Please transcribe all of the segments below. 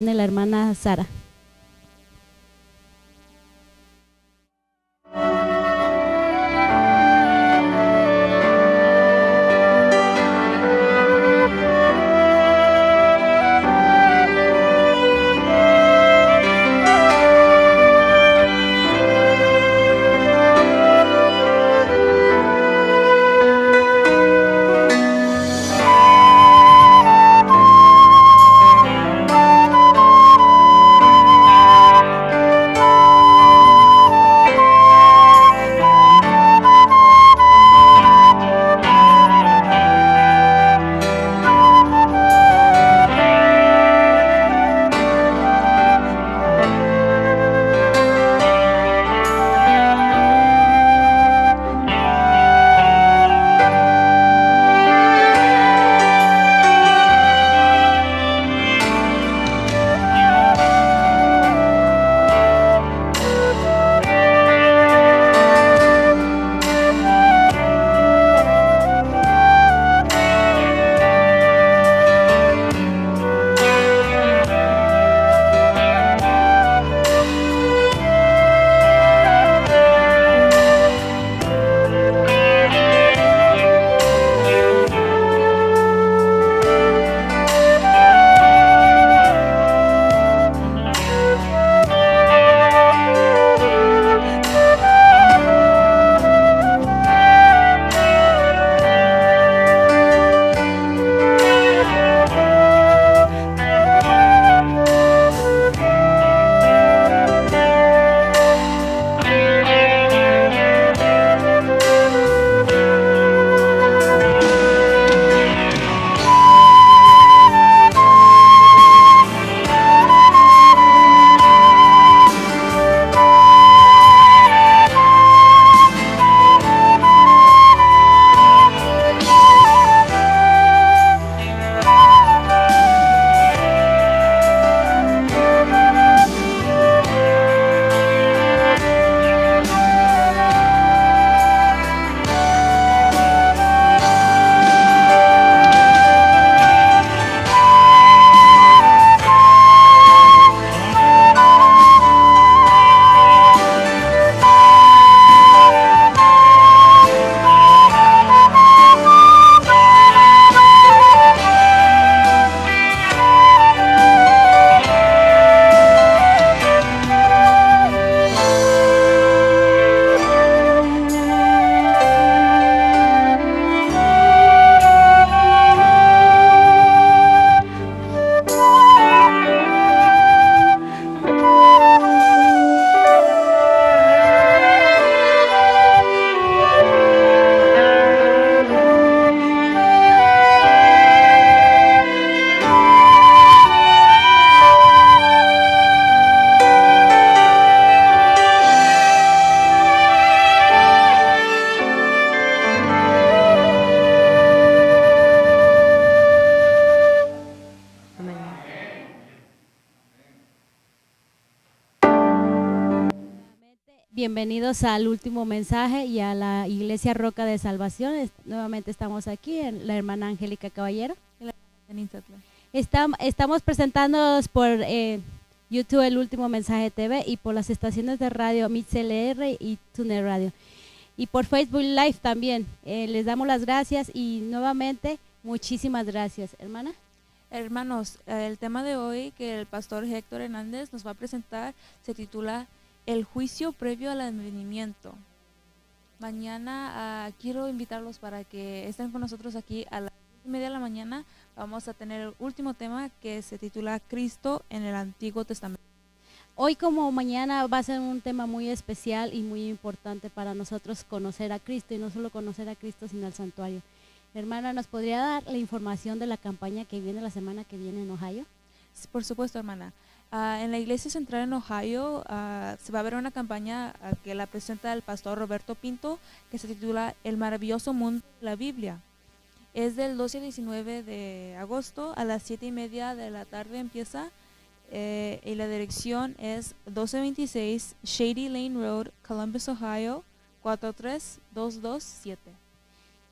de la hermana Sara. Bienvenidos al último mensaje y a la Iglesia Roca de Salvación. Nuevamente estamos aquí en la hermana Angélica Caballero. Estamos presentándonos por YouTube el último mensaje TV y por las estaciones de radio Mix LR y Tuner Radio. Y por Facebook Live también. Les damos las gracias y nuevamente muchísimas gracias, hermana. Hermanos, el tema de hoy que el pastor Héctor Hernández nos va a presentar se titula El juicio previo al advenimiento. Mañana quiero invitarlos para que estén con nosotros aquí a las 10:30 de la mañana. Vamos a tener el último tema que se titula Cristo en el Antiguo Testamento. Hoy como mañana va a ser un tema muy especial y muy importante para nosotros conocer a Cristo, y no solo conocer a Cristo sino al santuario. Hermana, ¿nos podría dar la información de la campaña que viene la semana que viene en Ohio? Por supuesto, hermana. En la Iglesia Central en Ohio se va a ver una campaña que la presenta el pastor Roberto Pinto, que se titula El maravilloso mundo de la Biblia. Es del 12 al 19 de agosto, a las 7:30 de la tarde empieza, y la dirección es 1226 Shady Lane Road, Columbus, Ohio, 43227.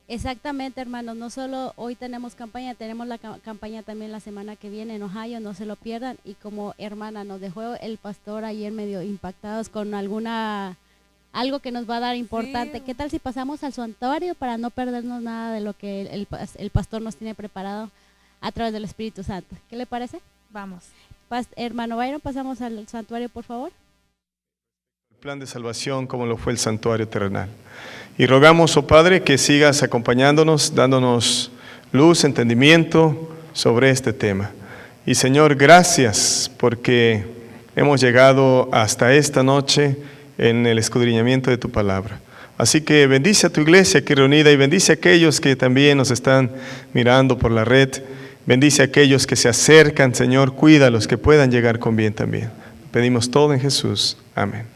Exactamente, hermanos, no solo hoy tenemos campaña, tenemos la campaña también la semana que viene en Ohio, no se lo pierdan. Y como hermana nos dejó el pastor ayer medio impactados con algo que nos va a dar importante. Sí. ¿Qué tal si pasamos al santuario para no perdernos nada de lo que el pastor nos tiene preparado a través del Espíritu Santo? ¿Qué le parece? Vamos. Hermano Byron, pasamos al santuario, por favor. El plan de salvación como lo fue el santuario terrenal. Y rogamos, oh Padre, que sigas acompañándonos, dándonos luz, entendimiento sobre este tema. Y Señor, gracias porque hemos llegado hasta esta noche en el escudriñamiento de tu palabra. Así que bendice a tu iglesia aquí reunida y bendice a aquellos que también nos están mirando por la red. Bendice a aquellos que se acercan, Señor, cuídalos, que puedan llegar con bien también. Pedimos todo en Jesús. Amén.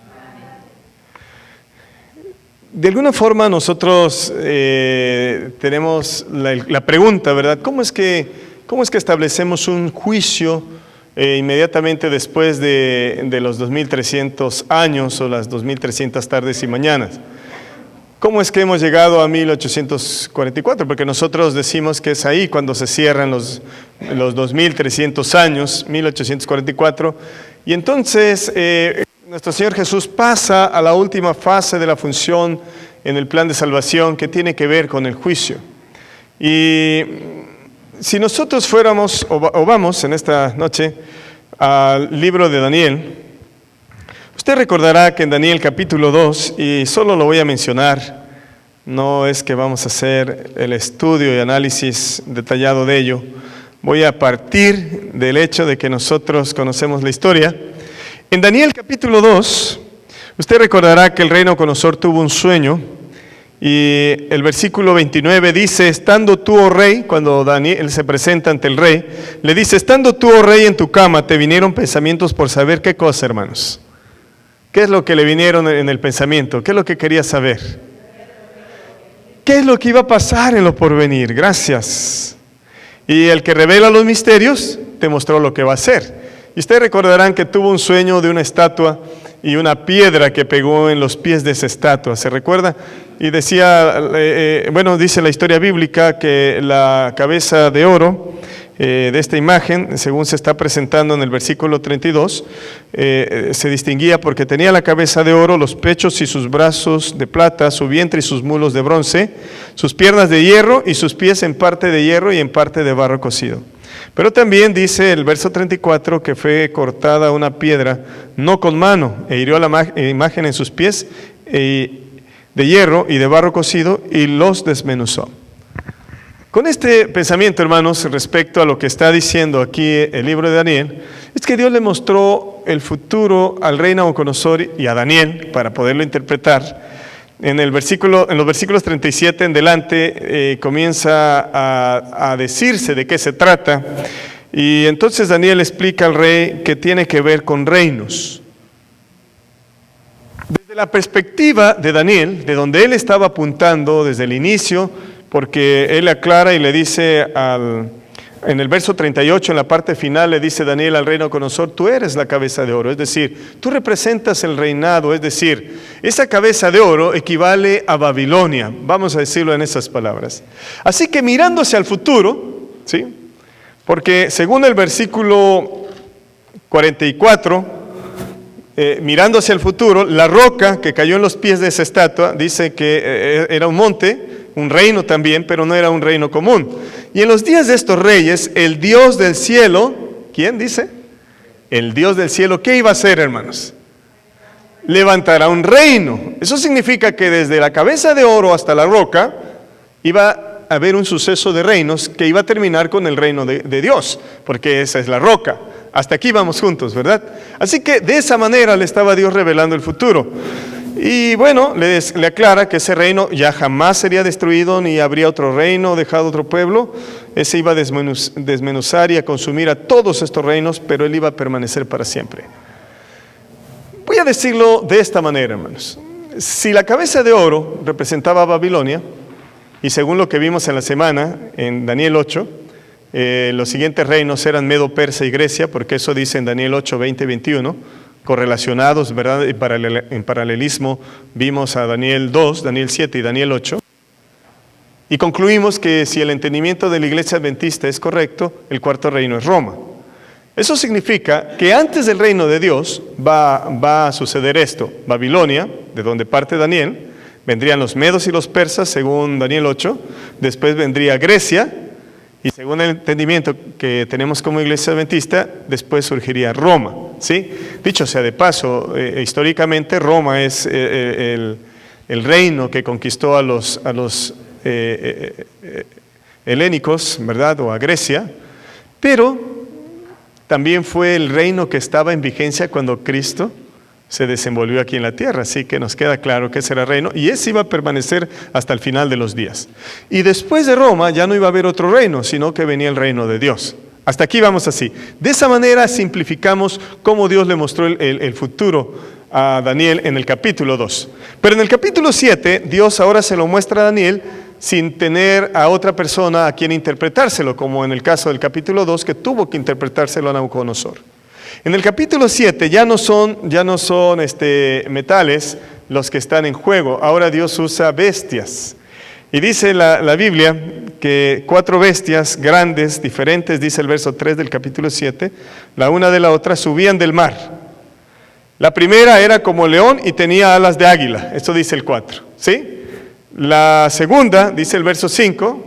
De alguna forma nosotros tenemos la pregunta, ¿verdad? ¿Cómo es que establecemos un juicio inmediatamente después de los 2300 años o las 2300 tardes y mañanas? ¿Cómo es que hemos llegado a 1844? Porque nosotros decimos que es ahí cuando se cierran los 2300 años, 1844, y entonces nuestro Señor Jesús pasa a la última fase de la función en el plan de salvación que tiene que ver con el juicio. Y si nosotros fuéramos o vamos en esta noche al libro de Daniel, usted recordará que en Daniel capítulo 2, y solo lo voy a mencionar, no es que vamos a hacer el estudio y análisis detallado de ello, voy a partir del hecho de que nosotros conocemos la historia. En Daniel capítulo 2, usted recordará que el rey Nabucodonosor tuvo un sueño y el versículo 29 dice, estando tú, oh rey, cuando Daniel se presenta ante el rey, le dice, estando tú, oh rey, en tu cama, te vinieron pensamientos por saber qué cosa, hermanos. ¿Qué es lo que le vinieron en el pensamiento? ¿Qué es lo que quería saber? ¿Qué es lo que iba a pasar en lo porvenir? Gracias. Y el que revela los misterios te mostró lo que va a hacer. Y ustedes recordarán que tuvo un sueño de una estatua y una piedra que pegó en los pies de esa estatua, ¿se recuerda? Y decía, dice la historia bíblica que la cabeza de oro de esta imagen, según se está presentando en el versículo 32, se distinguía porque tenía la cabeza de oro, los pechos y sus brazos de plata, su vientre y sus mulos de bronce, sus piernas de hierro y sus pies en parte de hierro y en parte de barro cocido. Pero también dice el verso 34 que fue cortada una piedra, no con mano, e hirió la imagen en sus pies de hierro y de barro cocido y los desmenuzó. Con este pensamiento, hermanos, respecto a lo que está diciendo aquí el libro de Daniel, es que Dios le mostró el futuro al rey Nabucodonosor y a Daniel para poderlo interpretar. En los versículos 37 en delante comienza a decirse de qué se trata. Y entonces Daniel explica al rey que tiene que ver con reinos. Desde la perspectiva de Daniel, de donde él estaba apuntando desde el inicio, porque él aclara y le dice en el verso 38, en la parte final, le dice Daniel al rey Nabucodonosor, tú eres la cabeza de oro, es decir, tú representas el reinado, es decir, esa cabeza de oro equivale a Babilonia, vamos a decirlo en esas palabras. Así que mirándose al futuro, ¿sí? Porque según el versículo 44, mirando hacia el futuro, la roca que cayó en los pies de esa estatua, dice que era un monte, un reino también, pero no era un reino común. Y en los días de estos reyes, el Dios del cielo, ¿quién dice? El Dios del cielo, ¿qué iba a hacer, hermanos? Levantará un reino. Eso significa que desde la cabeza de oro hasta la roca, iba a haber un suceso de reinos que iba a terminar con el reino de Dios, porque esa es la roca. Hasta aquí vamos juntos, ¿verdad? Así que de esa manera le estaba Dios revelando el futuro. Y bueno, le aclara que ese reino ya jamás sería destruido, ni habría otro reino, dejado otro pueblo. Ese iba a desmenuzar y a consumir a todos estos reinos, pero él iba a permanecer para siempre. Voy a decirlo de esta manera, hermanos. Si la cabeza de oro representaba a Babilonia, y según lo que vimos en la semana, en Daniel 8, los siguientes reinos eran Medo, Persa y Grecia, porque eso dice en Daniel 8, 20 y 21, correlacionados, ¿verdad? En paralelismo vimos a Daniel 2, Daniel 7 y Daniel 8. Y concluimos que si el entendimiento de la iglesia adventista es correcto, el cuarto reino es Roma. Eso significa que antes del reino de Dios va a suceder esto. Babilonia, de donde parte Daniel, vendrían los medos y los persas, según Daniel 8. Después vendría Grecia, y según el entendimiento que tenemos como iglesia adventista, después surgiría Roma, ¿sí? Dicho sea de paso, históricamente Roma es el reino que conquistó a los helénicos, ¿verdad? O a Grecia, pero también fue el reino que estaba en vigencia cuando Cristo se desenvolvió aquí en la tierra, así que nos queda claro que ese era el reino, y ese iba a permanecer hasta el final de los días. Y después de Roma ya no iba a haber otro reino, sino que venía el reino de Dios. Hasta aquí vamos así. De esa manera simplificamos cómo Dios le mostró el futuro a Daniel en el capítulo 2. Pero en el capítulo 7, Dios ahora se lo muestra a Daniel sin tener a otra persona a quien interpretárselo, como en el caso del capítulo 2, que tuvo que interpretárselo a Nabucodonosor. En el capítulo 7 ya no son metales los que están en juego, ahora Dios usa bestias. Y dice la Biblia que 4 bestias grandes, diferentes, dice el verso 3 del capítulo 7, la una de la otra subían del mar. La primera era como león y tenía alas de águila, esto dice el 4, ¿sí? La segunda, dice el verso 5,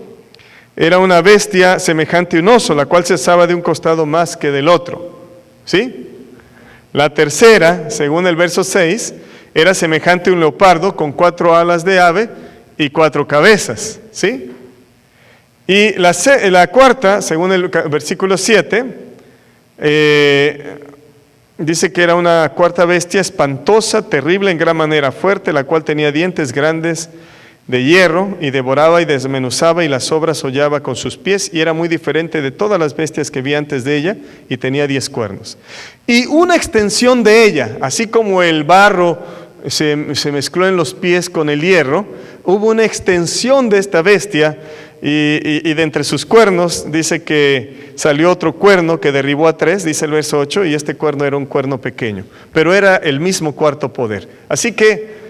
era una bestia semejante a un oso, la cual se alzaba de un costado más que del otro, ¿sí? La tercera, según el verso 6, era semejante a un leopardo con 4 alas de ave y 4 cabezas, ¿sí? Y la cuarta, según el versículo 7, dice que era una cuarta bestia espantosa, terrible en gran manera, fuerte, la cual tenía dientes grandes de hierro, y devoraba y desmenuzaba, y las sobras hollaba con sus pies, y era muy diferente de todas las bestias que vi antes de ella, y tenía 10 cuernos. Y una extensión de ella, así como el barro se mezcló en los pies con el hierro, hubo una extensión de esta bestia, y de entre sus cuernos dice que salió otro cuerno que derribó a 3, dice el verso 8, y este cuerno era un cuerno pequeño, pero era el mismo cuarto poder. Así que,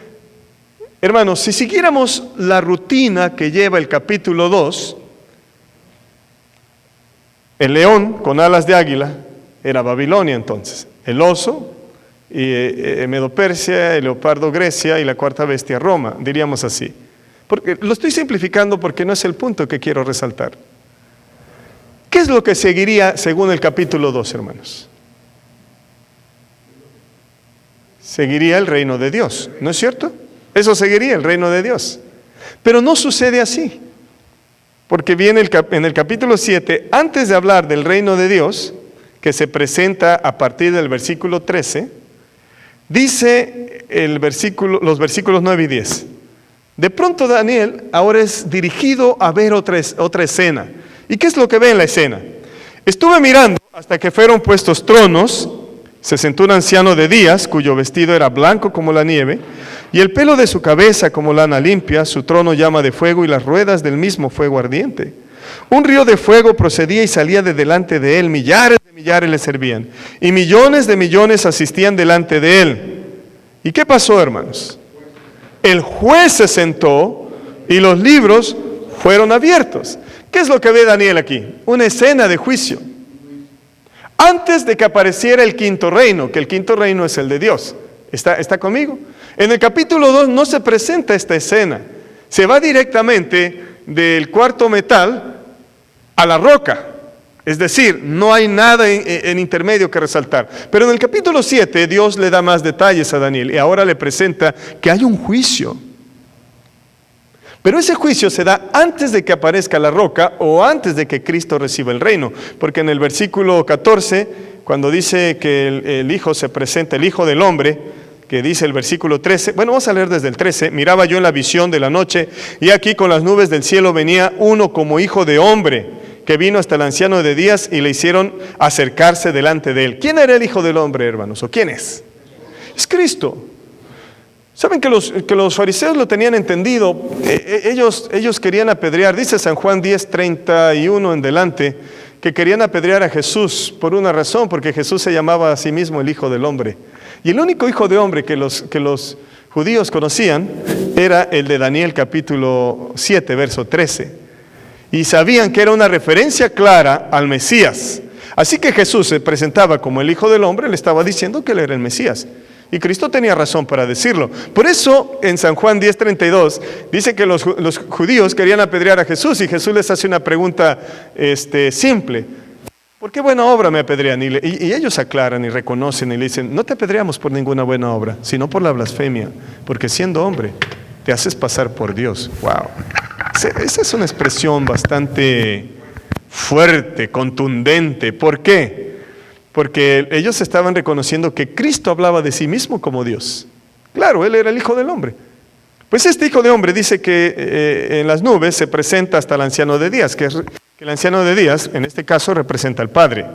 hermanos, si siguiéramos la rutina que lleva el capítulo 2, el león con alas de águila era Babilonia entonces, el oso, Medo-Persia, el leopardo Grecia y la cuarta bestia Roma, diríamos así. Porque lo estoy simplificando porque no es el punto que quiero resaltar. ¿Qué es lo que seguiría según el capítulo 2, hermanos? Seguiría el reino de Dios, ¿no es cierto? Eso seguiría el reino de Dios. Pero no sucede así. Porque viene en el capítulo 7, antes de hablar del reino de Dios, que se presenta a partir del versículo 13, dice los versículos 9 y 10. De pronto Daniel ahora es dirigido a ver otra escena. ¿Y qué es lo que ve en la escena? Estuve mirando hasta que fueron puestos tronos. Se sentó un anciano de días, cuyo vestido era blanco como la nieve, y el pelo de su cabeza como lana limpia, su trono llama de fuego y las ruedas del mismo fuego ardiente. Un río de fuego procedía y salía de delante de él, millares de millares le servían, y millones de millones asistían delante de él. ¿Y qué pasó, hermanos? El juez se sentó y los libros fueron abiertos. ¿Qué es lo que ve Daniel aquí? Una escena de juicio. Antes de que apareciera el quinto reino, que el quinto reino es el de Dios. ¿Está conmigo? En el capítulo 2 no se presenta esta escena. Se va directamente del cuarto metal a la roca. Es decir, no hay nada en intermedio que resaltar. Pero en el capítulo 7 Dios le da más detalles a Daniel y ahora le presenta que hay un juicio. Pero ese juicio se da antes de que aparezca la roca o antes de que Cristo reciba el reino. Porque en el versículo 14, cuando dice que el Hijo se presenta, el Hijo del Hombre, que dice el versículo 13, bueno, vamos a leer desde el 13, miraba yo en la visión de la noche, y aquí con las nubes del cielo venía uno como hijo de hombre, que vino hasta el anciano de días y le hicieron acercarse delante de él. ¿Quién era el Hijo del Hombre, hermanos? ¿O quién es? Es Cristo. ¿Saben que los fariseos lo tenían entendido? Ellos querían apedrear, dice San Juan 10:31 en delante, que querían apedrear a Jesús por una razón, porque Jesús se llamaba a sí mismo el Hijo del Hombre. Y el único Hijo de Hombre que los judíos conocían era el de Daniel capítulo 7, verso 13. Y sabían que era una referencia clara al Mesías. Así que Jesús se presentaba como el Hijo del Hombre, le estaba diciendo que él era el Mesías. Y Cristo tenía razón para decirlo. Por eso en San Juan 10:32 dice que los judíos querían apedrear a Jesús y Jesús les hace una pregunta simple. ¿Por qué buena obra me apedrean? Y ellos aclaran y reconocen y le dicen, no te apedreamos por ninguna buena obra, sino por la blasfemia, porque siendo hombre te haces pasar por Dios. ¡Wow! Esa es una expresión bastante fuerte, contundente. ¿Por qué? Porque ellos estaban reconociendo que Cristo hablaba de sí mismo como Dios. Claro, Él era el Hijo del Hombre. Pues este Hijo de Hombre dice que en las nubes se presenta hasta el anciano de días, que el anciano de días, en este caso, representa al Padre.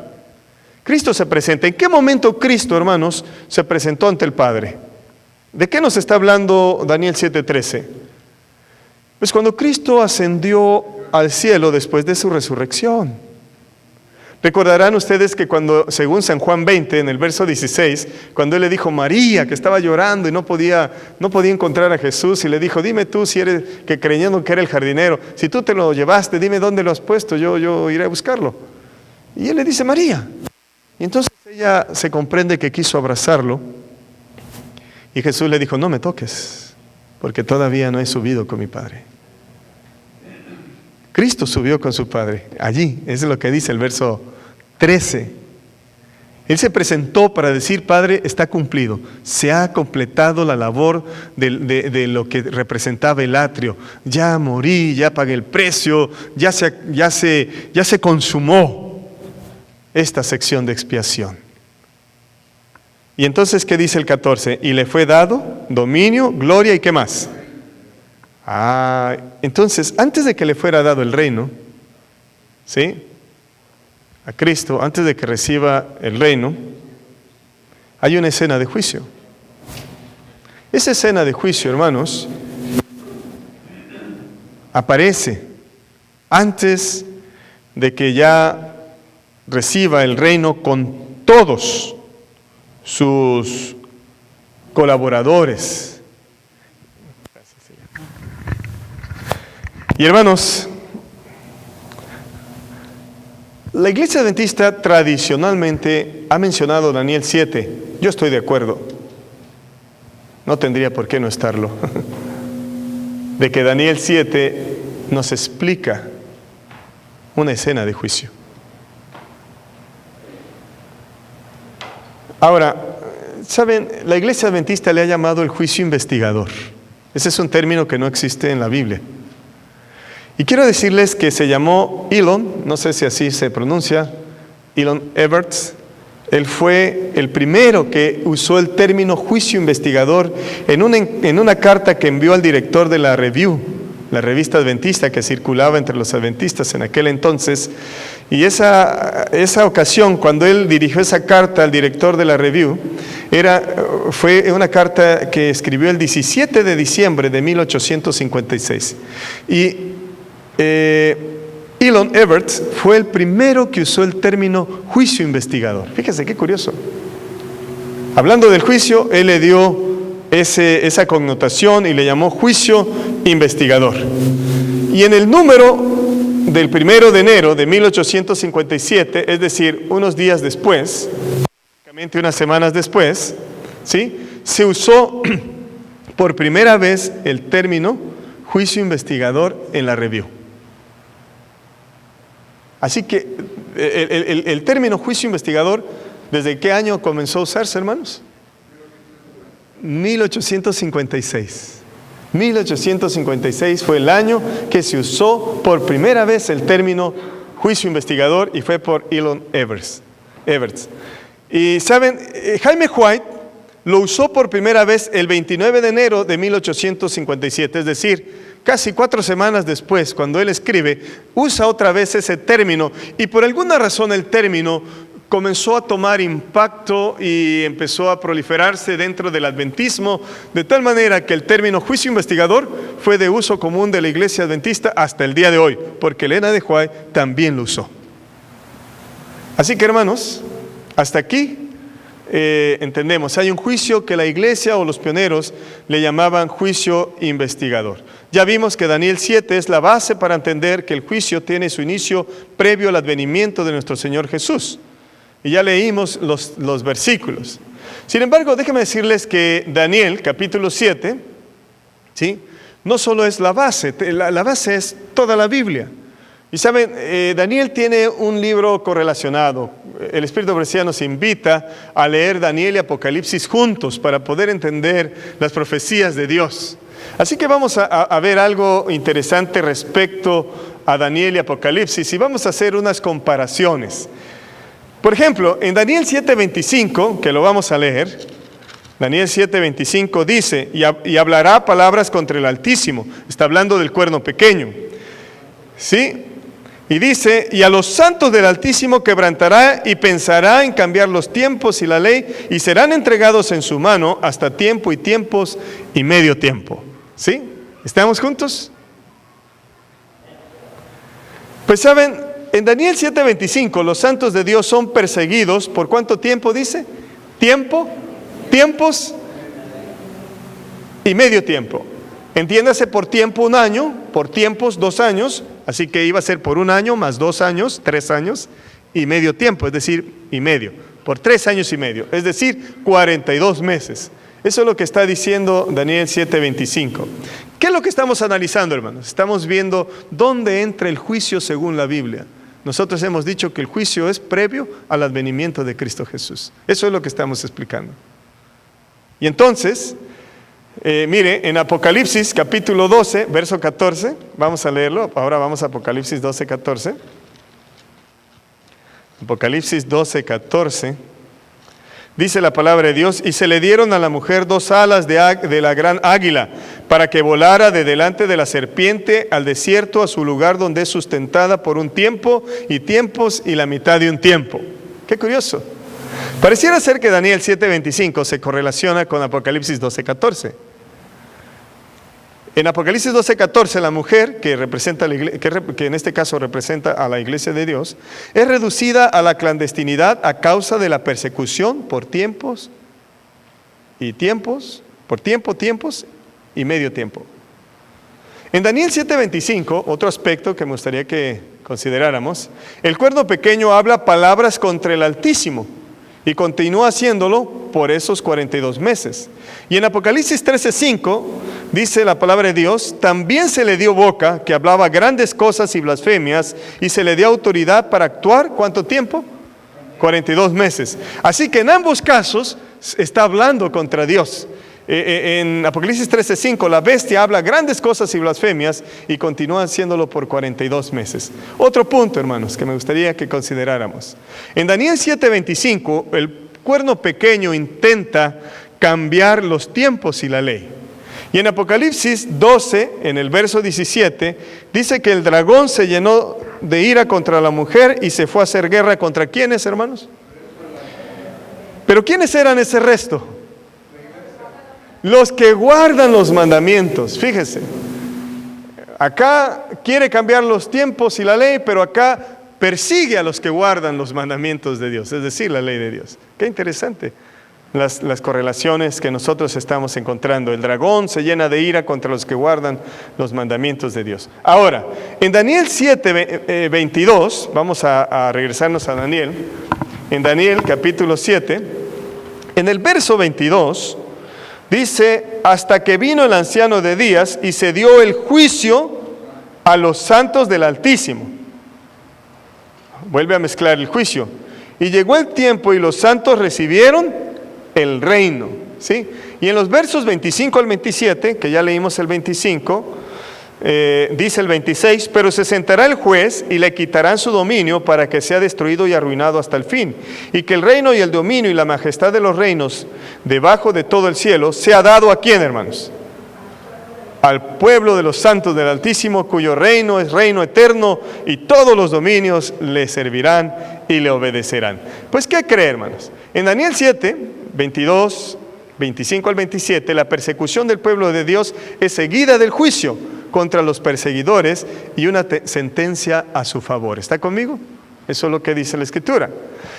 Cristo se presenta. ¿En qué momento Cristo, hermanos, se presentó ante el Padre? ¿De qué nos está hablando Daniel 7:13? Pues cuando Cristo ascendió al cielo después de su resurrección. Recordarán ustedes que cuando, según San Juan 20, en el verso 16, cuando él le dijo María, que estaba llorando y no podía encontrar a Jesús, y le dijo, dime tú si eres, que creyendo que era el jardinero, si tú te lo llevaste, dime dónde lo has puesto, yo iré a buscarlo. Y él le dice María. Y entonces ella se comprende que quiso abrazarlo, y Jesús le dijo, no me toques, porque todavía no he subido con mi Padre. Cristo subió con su Padre, allí, es lo que dice el verso 13. Él se presentó para decir, Padre, está cumplido, se ha completado la labor de lo que representaba el atrio. Ya morí, ya pagué el precio, ya se consumó esta sección de expiación. Y entonces, ¿qué dice el 14? Y le fue dado dominio, gloria y ¿qué más? Entonces, antes de que le fuera dado el reino, ¿sí?, a Cristo, antes de que reciba el reino, hay una escena de juicio. Esa escena de juicio, hermanos, aparece antes de que ya reciba el reino con todos sus colaboradores. Y hermanos, la Iglesia Adventista tradicionalmente ha mencionado Daniel 7. Yo estoy de acuerdo. No tendría por qué no estarlo. De que Daniel 7 nos explica una escena de juicio. Ahora, ¿saben? La Iglesia Adventista le ha llamado el juicio investigador. Ese es un término que no existe en la Biblia. Y quiero decirles que se llamó Elon, no sé si así se pronuncia, Elon Everts. Él fue el primero que usó el término juicio investigador en una carta que envió al director de la Review, la revista adventista que circulaba entre los adventistas en aquel entonces. Y esa ocasión, cuando él dirigió esa carta al director de la Review, fue una carta que escribió el 17 de diciembre de 1856. Y Elon Everts fue el primero que usó el término juicio investigador. Fíjense qué curioso. Hablando del juicio, él le dio esa connotación y le llamó juicio investigador. Y en el número del 1 de enero de 1857, es decir, unos días después, prácticamente unas semanas después, ¿sí?, se usó por primera vez el término juicio investigador en la Review. Así que el término juicio investigador, ¿desde qué año comenzó a usarse, hermanos? 1856. 1856 fue el año que se usó por primera vez el término juicio investigador y fue por Elon Everts. Y saben, Jaime White lo usó por primera vez el 29 de enero de 1857, es decir, casi 4 semanas después, cuando él escribe, usa otra vez ese término y por alguna razón el término comenzó a tomar impacto y empezó a proliferarse dentro del adventismo, de tal manera que el término juicio investigador fue de uso común de la Iglesia Adventista hasta el día de hoy, porque Elena de White también lo usó. Así que, hermanos, hasta aquí entendemos. Hay un juicio que la iglesia o los pioneros le llamaban juicio investigador. Ya vimos que Daniel 7 es la base para entender que el juicio tiene su inicio previo al advenimiento de nuestro Señor Jesús. Y ya leímos los versículos. Sin embargo, déjenme decirles que Daniel, capítulo 7, ¿sí?, no solo es la base, la base es toda la Biblia. Y saben, Daniel tiene un libro correlacionado. El Espíritu Profecía nos invita a leer Daniel y Apocalipsis juntos para poder entender las profecías de Dios. Así que vamos a ver algo interesante respecto a Daniel y Apocalipsis y vamos a hacer unas comparaciones. Por ejemplo, en Daniel 7:25, que lo vamos a leer, Daniel 7:25 dice, y hablará palabras contra el Altísimo. Está hablando del cuerno pequeño. ¿Sí? Y dice, y a los santos del Altísimo quebrantará y pensará en cambiar los tiempos y la ley, y serán entregados en su mano hasta tiempo y tiempos y medio tiempo. ¿Sí? ¿Estamos juntos? Pues saben, en Daniel 7:25 los santos de Dios son perseguidos. ¿Por cuánto tiempo dice? Tiempos y medio tiempo. Entiéndase por tiempo 1 año, por tiempos 2 años, así que iba a ser por 1 año más 2 años, 3 años y medio tiempo, es decir, y medio, por 3 años y medio, es decir, 42 meses. Eso es lo que está diciendo Daniel 7:25. ¿Qué es lo que estamos analizando, hermanos? Estamos viendo dónde entra el juicio según la Biblia. Nosotros hemos dicho que el juicio es previo al advenimiento de Cristo Jesús. Eso es lo que estamos explicando. Y entonces, mire, en Apocalipsis capítulo 12, verso 14, vamos a leerlo. Ahora vamos a Apocalipsis 12, 14. Apocalipsis 12, 14. Dice la palabra de Dios, y se le dieron a la mujer 2 alas de la gran águila, para que volara de delante de la serpiente al desierto, a su lugar donde es sustentada por un tiempo y tiempos y la mitad de un tiempo. Qué curioso. Pareciera ser que Daniel 7:25 se correlaciona con Apocalipsis 12:14. En Apocalipsis 12:14 la mujer, que en este caso representa a la iglesia de Dios, es reducida a la clandestinidad a causa de la persecución por tiempos y tiempos, por tiempos y medio tiempo. En Daniel 7:25, otro aspecto que me gustaría que consideráramos, el cuerno pequeño habla palabras contra el Altísimo y continúa haciéndolo por esos 42 meses. Y en Apocalipsis 13:5 dice la palabra de Dios, también se le dio boca que hablaba grandes cosas y blasfemias, y se le dio autoridad para actuar, ¿cuánto tiempo? 42 meses. Así que en ambos casos está hablando contra Dios. En Apocalipsis 13:5 la bestia habla grandes cosas y blasfemias y continúa haciéndolo por 42 meses. Otro punto, hermanos, que me gustaría que consideráramos. En Daniel 7:25 el cuerno pequeño intenta cambiar los tiempos y la ley. Y en Apocalipsis 12, en el verso 17, dice que el dragón se llenó de ira contra la mujer y se fue a hacer guerra contra ¿quiénes, hermanos? Pero ¿quiénes eran ese resto? Los que guardan los mandamientos. Fíjese, acá quiere cambiar los tiempos y la ley, pero acá persigue a los que guardan los mandamientos de Dios, es decir, la ley de Dios. Qué interesante las correlaciones que nosotros estamos encontrando. El dragón se llena de ira contra los que guardan los mandamientos de Dios. Ahora, en Daniel 7:22, vamos a regresarnos a Daniel. En Daniel capítulo 7, en el verso 22, dice, hasta que vino el anciano de días y se dio el juicio a los santos del Altísimo. Vuelve a mezclar el juicio. Y llegó el tiempo y los santos recibieron el reino, ¿sí? Y en los versos 25 al 27, que ya leímos el 25, dice el 26, pero se sentará el juez y le quitarán su dominio para que sea destruido y arruinado hasta el fin, y que el reino y el dominio y la majestad de los reinos debajo de todo el cielo sea dado ¿a quién, hermanos? Al pueblo de los santos del Altísimo, cuyo reino es reino eterno, y todos los dominios le servirán y le obedecerán. Pues, ¿qué cree, hermanos? En Daniel 7, 22, 25 al 27, la persecución del pueblo de Dios es seguida del juicio contra los perseguidores y una sentencia a su favor. ¿Está conmigo? Eso es lo que dice la Escritura.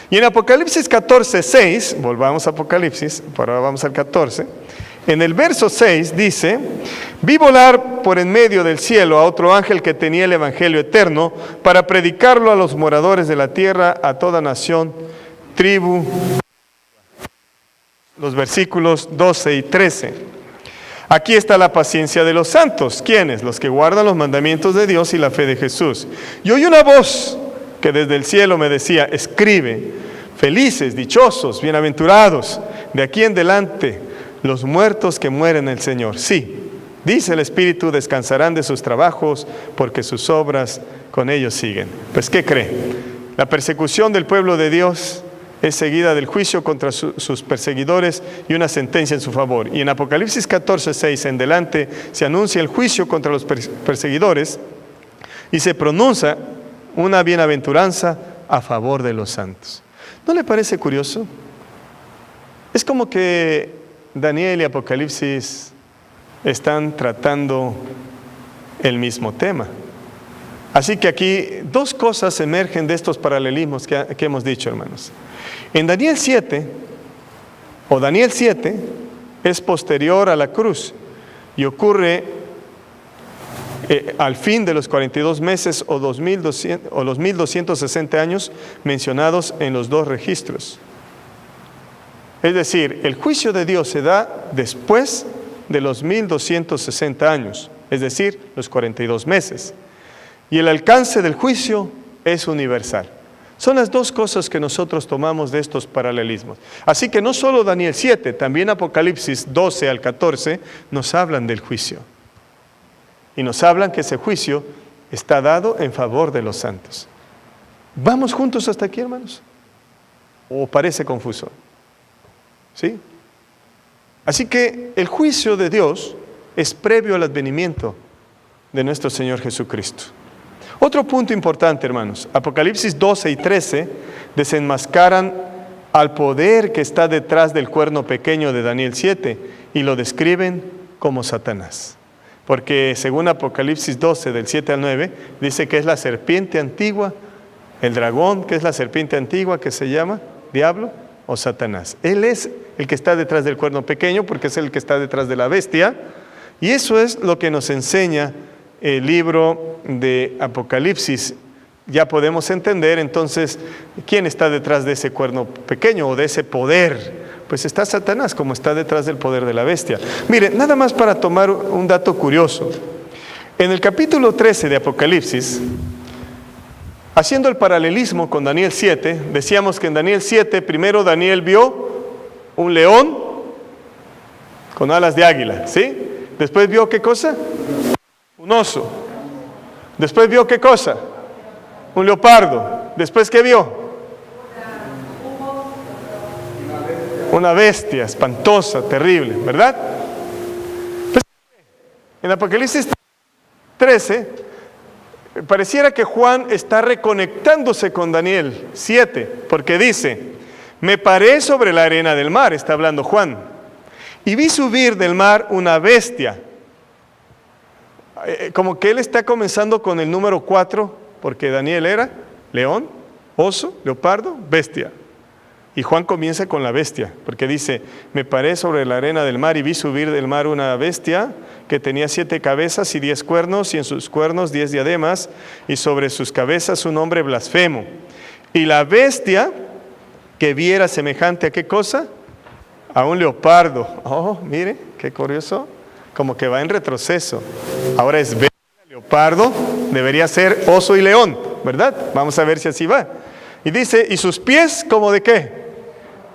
Y en Apocalipsis 14:6, volvamos a Apocalipsis, ahora vamos al 14, en el verso 6 dice: vi volar por en medio del cielo a otro ángel que tenía el evangelio eterno para predicarlo a los moradores de la tierra, a toda nación, tribu. Los versículos 12 y 13. Aquí está la paciencia de los santos. ¿Quiénes? Los que guardan los mandamientos de Dios y la fe de Jesús. Y oí una voz que desde el cielo me decía: escribe, felices, dichosos, bienaventurados, de aquí en adelante, los muertos que mueren en el Señor. Sí, dice el Espíritu, descansarán de sus trabajos, porque sus obras con ellos siguen. Pues, ¿qué cree? La persecución del pueblo de Dios es seguida del juicio contra sus perseguidores y una sentencia en su favor. Y en Apocalipsis 14:6 en adelante se anuncia el juicio contra los perseguidores y se pronuncia una bienaventuranza a favor de los santos. ¿No le parece curioso? Es como que Daniel y Apocalipsis están tratando el mismo tema. Así que aquí dos cosas emergen de estos paralelismos que hemos dicho, hermanos. En Daniel 7, Daniel 7, es posterior a la cruz y ocurre al fin de los 42 meses o los 1260 años mencionados en los dos registros. Es decir, el juicio de Dios se da después de los 1260 años, es decir, los 42 meses. Y el alcance del juicio es universal. Son las dos cosas que nosotros tomamos de estos paralelismos. Así que no solo Daniel 7, también Apocalipsis 12 al 14 nos hablan del juicio. Y nos hablan que ese juicio está dado en favor de los santos. ¿Vamos juntos hasta aquí, hermanos? ¿O parece confuso? ¿Sí? Así que el juicio de Dios es previo al advenimiento de nuestro Señor Jesucristo. Otro punto importante, hermanos, Apocalipsis 12 y 13 desenmascaran al poder que está detrás del cuerno pequeño de Daniel 7 y lo describen como Satanás. Porque según Apocalipsis 12 del 7 al 9, dice que es la serpiente antigua, el dragón, que es la serpiente antigua que se llama diablo o Satanás. Él es el que está detrás del cuerno pequeño porque es el que está detrás de la bestia. Y eso es lo que nos enseña el libro de Apocalipsis. Ya podemos entender entonces quién está detrás de ese cuerno pequeño o de ese poder. Pues está Satanás, como está detrás del poder de la bestia. Mire, nada más para tomar un dato curioso. En el capítulo 13 de Apocalipsis, haciendo el paralelismo con Daniel 7, decíamos que en Daniel 7, primero Daniel vio un león con alas de águila, ¿sí? Después vio, ¿qué cosa? Un oso. Después vio, ¿qué cosa? Un leopardo. Después, ¿qué vio? Una bestia espantosa, terrible, ¿verdad? Pues, en Apocalipsis 13, pareciera que Juan está reconectándose con Daniel 7, porque dice: me paré sobre la arena del mar, está hablando Juan, y vi subir del mar una bestia. Como que él está comenzando con el número 4, porque Daniel era león, oso, leopardo, bestia. Y Juan comienza con la bestia, porque dice: me paré sobre la arena del mar y vi subir del mar una bestia que tenía 7 cabezas y 10 cuernos, y en sus cuernos 10 diademas, y sobre sus cabezas un nombre blasfemo. Y la bestia que vi era semejante a ¿qué cosa? A un leopardo. Oh, mire, qué curioso. Como que va en retroceso. Ahora es bestia, leopardo, debería ser oso y león, ¿verdad? Vamos a ver si así va. Y dice: y sus pies como de qué,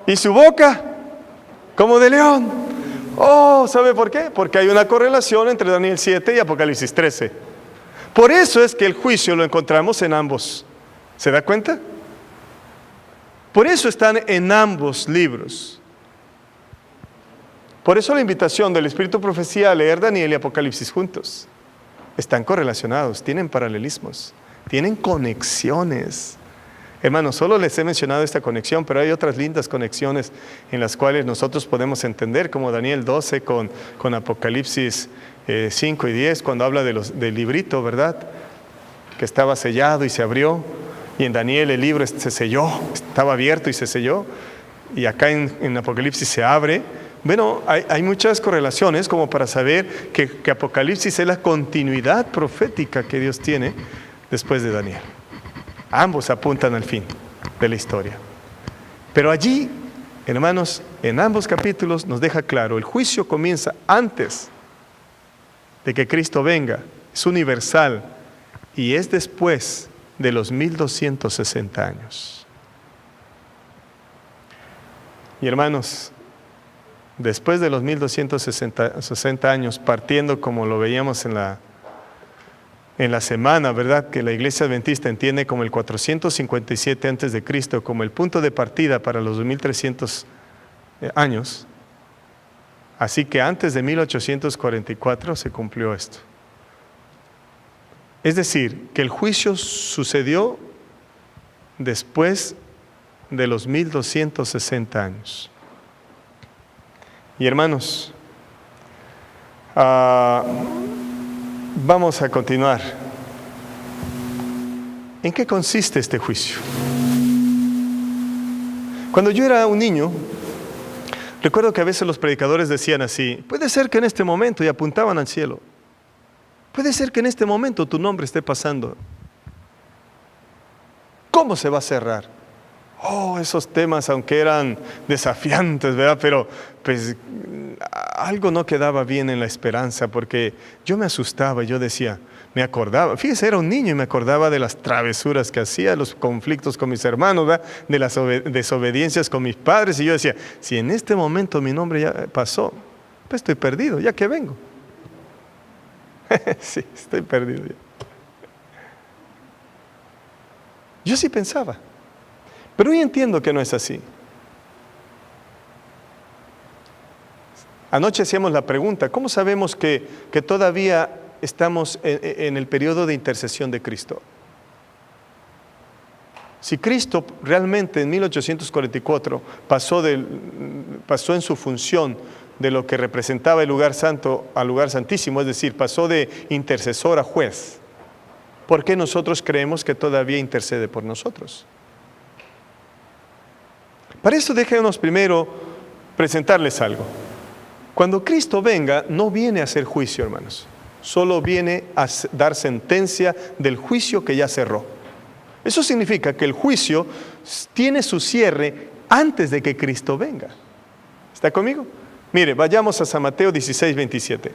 y su boca como de león. Oh, ¿sabe por qué? Porque hay una correlación entre Daniel 7 y Apocalipsis 13. Por eso es que el juicio lo encontramos en ambos. ¿Se da cuenta? Por eso están en ambos libros. Por eso la invitación del Espíritu Profecía a leer Daniel y Apocalipsis juntos. Están correlacionados, tienen paralelismos, tienen conexiones. Hermanos, solo les he mencionado esta conexión, pero hay otras lindas conexiones en las cuales nosotros podemos entender, como Daniel 12 con Apocalipsis 5 y 10, cuando habla del librito, ¿verdad? Que estaba sellado y se abrió. y en Daniel el libro se selló, estaba abierto y se selló, y acá en Apocalipsis se abre. Bueno, hay muchas correlaciones como para saber que Apocalipsis es la continuidad profética que Dios tiene después de Daniel. Ambos apuntan al fin de la historia. Pero allí, hermanos, en ambos capítulos nos deja claro, el juicio comienza antes de que Cristo venga, es universal y es después de los 1260 años. Y hermanos, después de los 1260 años, partiendo como lo veíamos en la semana, ¿verdad? Que la Iglesia Adventista entiende como el 457 antes de Cristo, como el punto de partida para los 2300 años. Así que antes de 1844 se cumplió esto. Es decir, que el juicio sucedió después de los 1260 años. Y hermanos, vamos a continuar. ¿En qué consiste este juicio? Cuando yo era un niño, recuerdo que a veces los predicadores decían así: puede ser que en este momento, y apuntaban al cielo, puede ser que en este momento tu nombre esté pasando. ¿Cómo se va a cerrar? Oh, esos temas, aunque eran desafiantes, ¿verdad? Pero pues algo no quedaba bien en la esperanza, porque yo me asustaba y yo decía, me acordaba, fíjese, era un niño y me acordaba de las travesuras que hacía, los conflictos con mis hermanos, ¿verdad? De las desobediencias con mis padres, y yo decía, si en este momento mi nombre ya pasó, pues estoy perdido, ya que vengo. Sí, estoy perdido ya. Yo sí pensaba. Pero hoy entiendo que no es así. Anoche hacíamos la pregunta, ¿cómo sabemos que todavía estamos en el periodo de intercesión de Cristo? Si Cristo realmente en 1844 pasó en su función de lo que representaba el lugar santo al lugar santísimo, es decir, pasó de intercesor a juez, ¿por qué nosotros creemos que todavía intercede por nosotros? Para eso déjenos primero presentarles algo. Cuando Cristo venga, no viene a hacer juicio, hermanos. Solo viene a dar sentencia del juicio que ya cerró. Eso significa que el juicio tiene su cierre antes de que Cristo venga. ¿Está conmigo? Mire, vayamos a San Mateo 16, 27.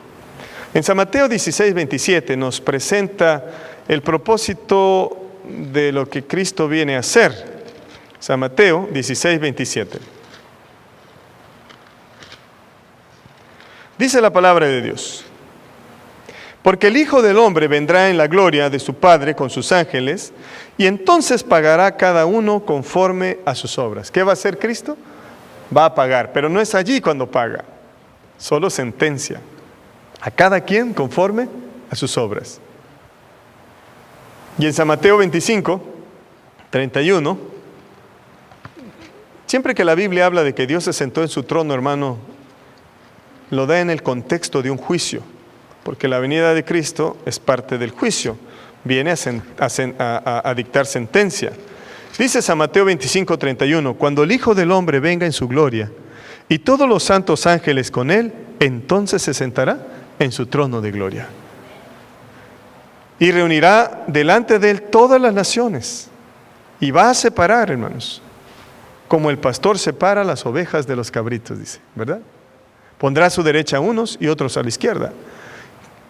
En San Mateo 16, 27 nos presenta el propósito de lo que Cristo viene a hacer. San Mateo 16, 27. Dice la palabra de Dios: porque el Hijo del Hombre vendrá en la gloria de su Padre con sus ángeles, y entonces pagará cada uno conforme a sus obras. ¿Qué va a hacer Cristo? Va a pagar, pero no es allí cuando paga, solo sentencia a cada quien conforme a sus obras. Y en San Mateo 25, 31, siempre que la Biblia habla de que Dios se sentó en su trono, hermano, lo da en el contexto de un juicio, porque la venida de Cristo es parte del juicio, viene a dictar sentencia. Dice San Mateo 25, 31, cuando el Hijo del Hombre venga en su gloria y todos los santos ángeles con él, entonces se sentará en su trono de gloria y reunirá delante de él todas las naciones y va a separar, hermanos, como el pastor separa las ovejas de los cabritos, dice, ¿verdad? Pondrá a su derecha a unos y otros a la izquierda.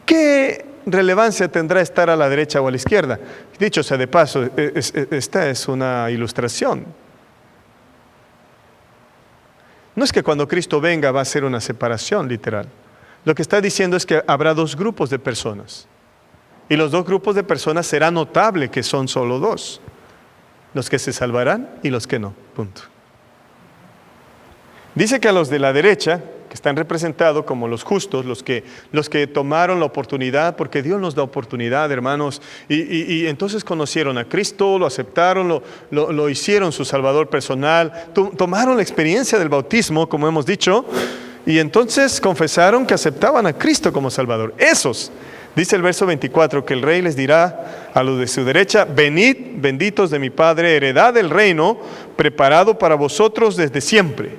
¿Qué relevancia tendrá estar a la derecha o a la izquierda? Dicho sea de paso, esta es una ilustración. No es que cuando Cristo venga va a ser una separación literal. Lo que está diciendo es que habrá dos grupos de personas. Y los dos grupos de personas será notable que son solo dos. Los que se salvarán y los que no, punto. Dice que a los de la derecha, que están representados como los justos, los que tomaron la oportunidad, porque Dios nos da oportunidad, hermanos, y entonces conocieron a Cristo, lo aceptaron, lo hicieron su Salvador personal, tomaron la experiencia del bautismo, como hemos dicho, y entonces confesaron que aceptaban a Cristo como Salvador. Esos, Dice el verso 24 que el rey les dirá a los de su derecha: venid, benditos de mi Padre, heredad del reino preparado para vosotros desde siempre.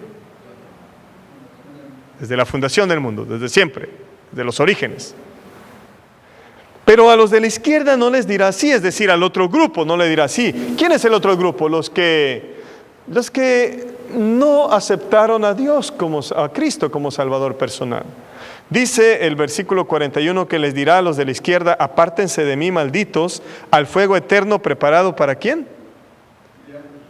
Desde la fundación del mundo, desde siempre, desde los orígenes. Pero a los de la izquierda no les dirá así, es decir, al otro grupo no le dirá así. ¿Quién es el otro grupo? Los que no aceptaron a Dios, a Cristo como Salvador personal. Dice el versículo 41 que les dirá a los de la izquierda: apártense de mí, malditos, al fuego eterno preparado ¿para quién?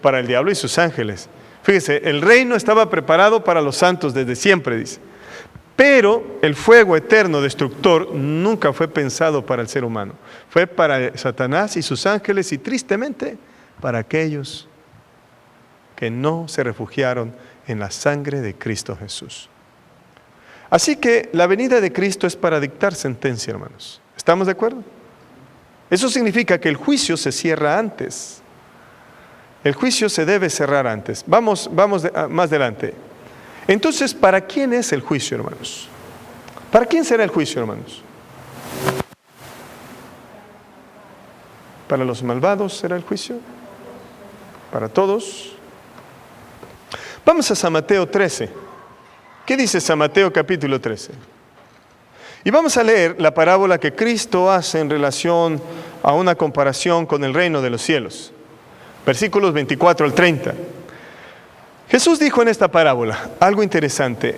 Para el diablo y sus ángeles. Fíjese, el reino estaba preparado para los santos desde siempre, dice. Pero el fuego eterno destructor nunca fue pensado para el ser humano. Fue para Satanás y sus ángeles, y tristemente para aquellos que no se refugiaron en la sangre de Cristo Jesús. Así que la venida de Cristo es para dictar sentencia, hermanos. ¿Estamos de acuerdo? Eso significa que el juicio se cierra antes. El juicio se debe cerrar antes. Vamos más adelante. Entonces, ¿para quién es el juicio, hermanos? ¿Para quién será el juicio, hermanos? ¿Para los malvados será el juicio? ¿Para todos? Vamos a San Mateo 13. ¿Qué dice San Mateo capítulo 13? Y vamos a leer la parábola que Cristo hace en relación a una comparación con el reino de los cielos. Versículos 24 al 30. Jesús dijo en esta parábola algo interesante.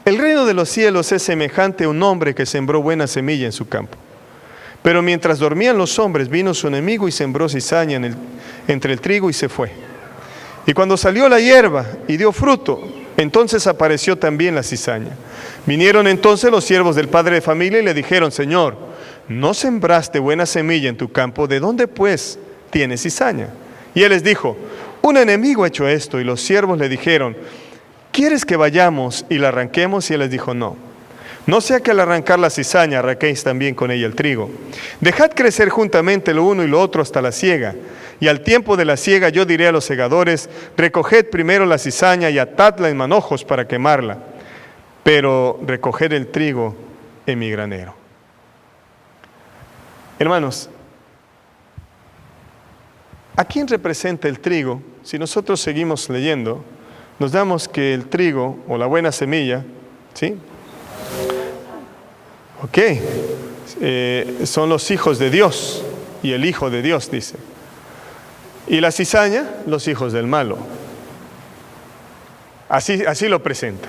El reino de los cielos es semejante a un hombre que sembró buena semilla en su campo. Pero mientras dormían los hombres, vino su enemigo y sembró cizaña entre el trigo y se fue. Y cuando salió la hierba y dio fruto, entonces apareció también la cizaña. Vinieron entonces los siervos del padre de familia y le dijeron: Señor, ¿no sembraste buena semilla en tu campo? ¿De dónde pues tienes cizaña? Y él les dijo: un enemigo ha hecho esto. Y los siervos le dijeron: ¿quieres que vayamos y la arranquemos? Y él les dijo: no. No sea que al arrancar la cizaña arranquéis también con ella el trigo. Dejad crecer juntamente lo uno y lo otro hasta la siega. Y al tiempo de la siega yo diré a los segadores: recoged primero la cizaña y atadla en manojos para quemarla, pero recoged el trigo en mi granero. Hermanos, ¿a quién representa el trigo? Si nosotros seguimos leyendo, nos damos que el trigo o la buena semilla, ¿sí? Son los hijos de Dios y el Hijo de Dios, dice. Y la cizaña, los hijos del malo. Así lo presenta.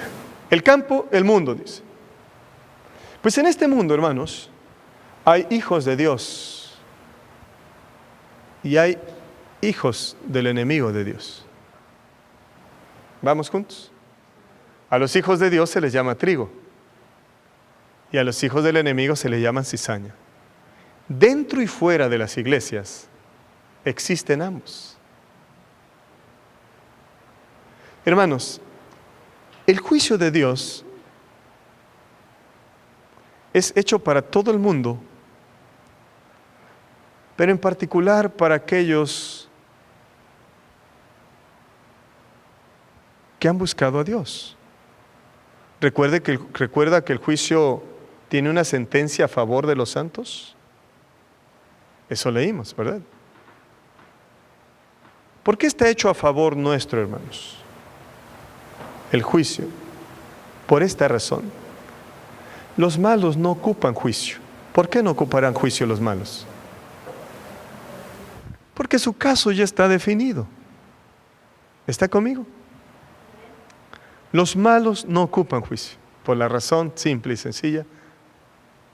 El campo, el mundo, dice. Pues en este mundo, hermanos, hay hijos de Dios y hay hijos del enemigo de Dios. ¿Vamos juntos? A los hijos de Dios se les llama trigo y a los hijos del enemigo se les llama cizaña. Dentro y fuera de las iglesias existen ambos. Hermanos, el juicio de Dios es hecho para todo el mundo, pero en particular para aquellos que han buscado a Dios. Recuerda que el juicio tiene una sentencia a favor de los santos. Eso leímos, ¿verdad? ¿Por qué está hecho a favor nuestro, hermanos? El juicio. Por esta razón. Los malos no ocupan juicio. ¿Por qué no ocuparán juicio los malos? Porque su caso ya está definido. ¿Está conmigo? Los malos no ocupan juicio, por la razón simple y sencilla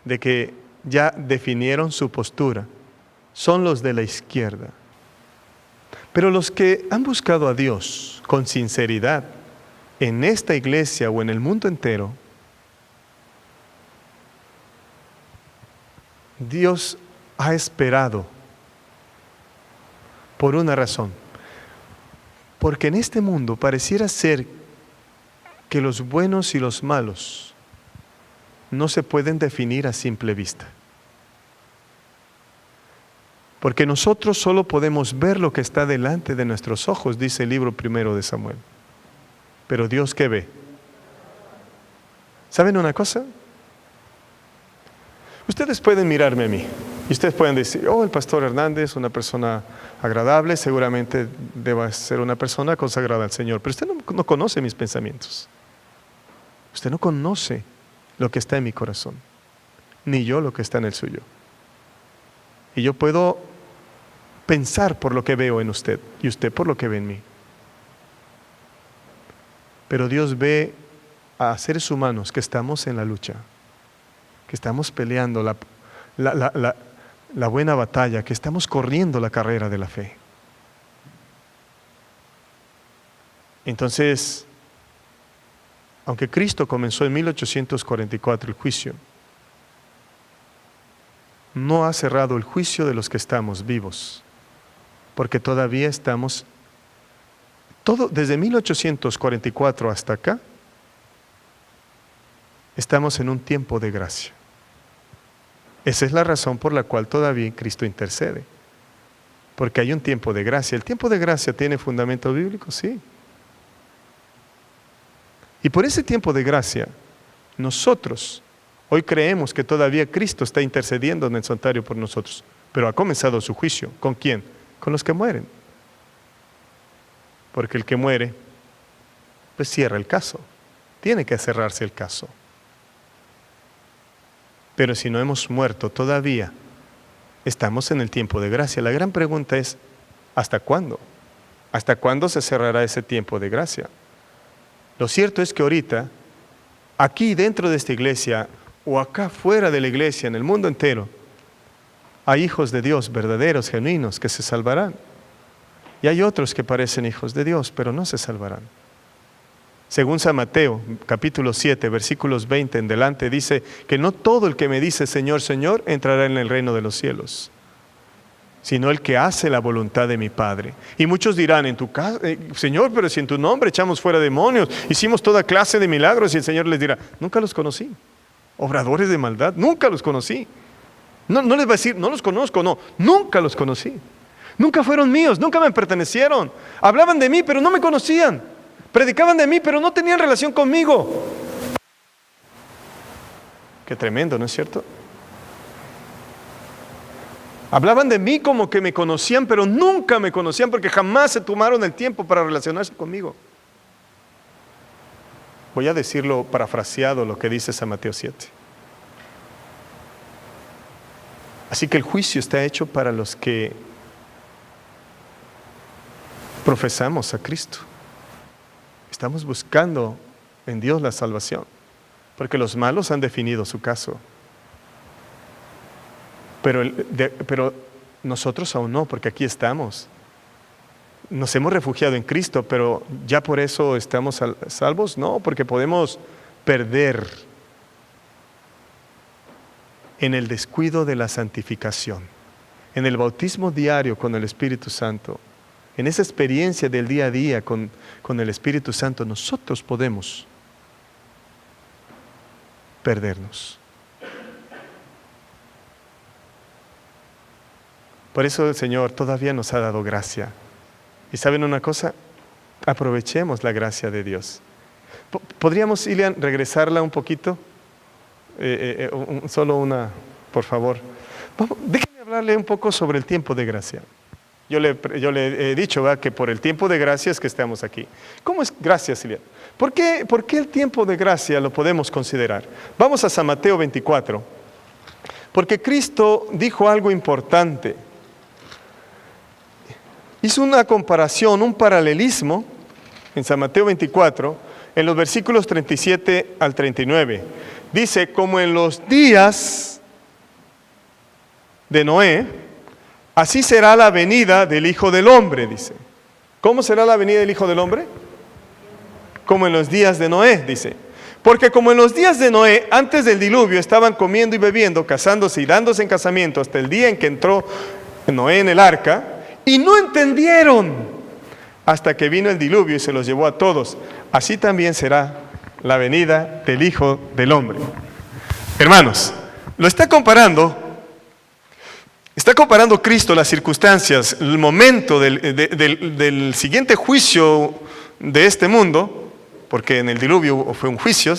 de que ya definieron su postura. Son los de la izquierda. Pero los que han buscado a Dios con sinceridad en esta iglesia o en el mundo entero, Dios ha esperado por una razón. Porque en este mundo pareciera ser que los buenos y los malos no se pueden definir a simple vista. Porque nosotros solo podemos ver lo que está delante de nuestros ojos, dice el libro primero de Samuel. Pero Dios, ¿qué ve? ¿Saben una cosa? Ustedes pueden mirarme a mí y ustedes pueden decir, oh, el pastor Hernández, una persona agradable, seguramente deba ser una persona consagrada al Señor, pero usted no conoce mis pensamientos. Usted no conoce lo que está en mi corazón, ni yo lo que está en el suyo. Y yo puedo pensar por lo que veo en usted y usted por lo que ve en mí. Pero Dios ve a seres humanos que estamos en la lucha, que estamos peleando la buena batalla, que estamos corriendo la carrera de la fe. Entonces, aunque Cristo comenzó en 1844 el juicio, no ha cerrado el juicio de los que estamos vivos, porque todavía estamos, desde 1844 hasta acá, estamos en un tiempo de gracia. Esa es la razón por la cual todavía Cristo intercede, porque hay un tiempo de gracia. ¿El tiempo de gracia tiene fundamento bíblico? Sí. Y por ese tiempo de gracia, nosotros hoy creemos que todavía Cristo está intercediendo en el santuario por nosotros, pero ha comenzado su juicio. ¿Con quién? Con los que mueren. Porque el que muere, pues cierra el caso. Tiene que cerrarse el caso. Pero si no hemos muerto todavía, estamos en el tiempo de gracia. La gran pregunta es, ¿hasta cuándo? ¿Hasta cuándo se cerrará ese tiempo de gracia? Lo cierto es que ahorita, aquí dentro de esta iglesia, o acá fuera de la iglesia, en el mundo entero, hay hijos de Dios verdaderos, genuinos, que se salvarán. Y hay otros que parecen hijos de Dios, pero no se salvarán. Según San Mateo, capítulo 7, versículos 20 en delante, dice que no todo el que me dice Señor, Señor, entrará en el reino de los cielos, sino el que hace la voluntad de mi Padre. Y muchos dirán, en tu casa, Señor, pero si en tu nombre echamos fuera demonios, hicimos toda clase de milagros, y el Señor les dirá, nunca los conocí. Obradores de maldad, nunca los conocí. No les va a decir, no los conozco, no, nunca los conocí. Nunca fueron míos, nunca me pertenecieron. Hablaban de mí, pero no me conocían. Predicaban de mí, pero no tenían relación conmigo. Qué tremendo, ¿no es cierto? Hablaban de mí como que me conocían, pero nunca me conocían porque jamás se tomaron el tiempo para relacionarse conmigo. Voy a decirlo parafraseado, lo que dice San Mateo 7. Así que el juicio está hecho para los que profesamos a Cristo. Estamos buscando en Dios la salvación, porque los malos han definido su caso. Pero nosotros aún no, porque aquí estamos. Nos hemos refugiado en Cristo, pero ¿ya por eso estamos salvos? No, porque podemos perder en el descuido de la santificación, en el bautismo diario con el Espíritu Santo, en esa experiencia del día a día con el Espíritu Santo, nosotros podemos perdernos. Por eso el Señor todavía nos ha dado gracia. ¿Y saben una cosa? Aprovechemos la gracia de Dios. ¿Podríamos, Ilian, regresarla un poquito? Solo una, por favor. Déjenme hablarle un poco sobre el tiempo de gracia. Yo le he dicho, ¿verdad?, que por el tiempo de gracia es que estamos aquí. ¿Cómo es gracia, Silvia? ¿Por qué el tiempo de gracia lo podemos considerar? Vamos a San Mateo 24. Porque Cristo dijo algo importante. Hizo una comparación, un paralelismo en San Mateo 24, en los versículos 37 al 39. Dice, como en los días de Noé, así será la venida del Hijo del Hombre, dice. ¿Cómo será la venida del Hijo del Hombre? Como en los días de Noé, dice. Porque como en los días de Noé, antes del diluvio, estaban comiendo y bebiendo, casándose y dándose en casamiento, hasta el día en que entró Noé en el arca, y no entendieron hasta que vino el diluvio y se los llevó a todos. Así también será la venida del Hijo del Hombre. Hermanos, lo está comparando Cristo las circunstancias, el momento del siguiente juicio de este mundo, porque en el diluvio fue un juicio,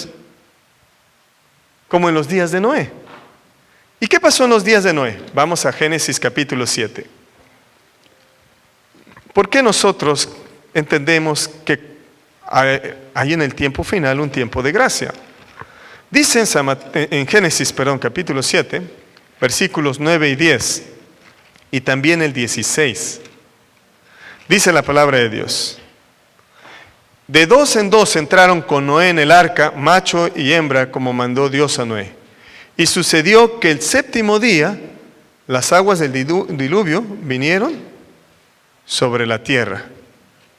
como en los días de Noé. ¿Y qué pasó en los días de Noé? Vamos a Génesis capítulo 7. ¿Por qué nosotros entendemos que hay en el tiempo final un tiempo de gracia? Dice en Génesis, capítulo 7, versículos 9 y 10, y también el 16. Dice la palabra de Dios: de dos en dos entraron con Noé en el arca, macho y hembra, como mandó Dios a Noé. Y sucedió que el séptimo día las aguas del diluvio vinieron sobre la tierra.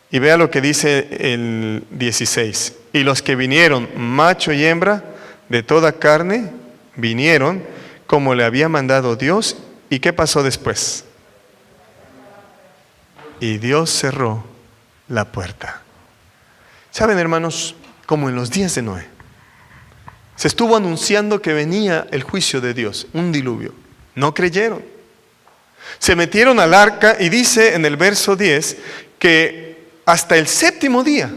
Y vea lo que dice el 16. Y los que vinieron, macho y hembra, de toda carne, vinieron como le había mandado Dios. ¿Y qué pasó después? Y Dios cerró la puerta. ¿Saben, hermanos? Como en los días de Noé, se estuvo anunciando que venía el juicio de Dios, un diluvio. No creyeron. Se metieron al arca y dice en el verso 10 que hasta el séptimo día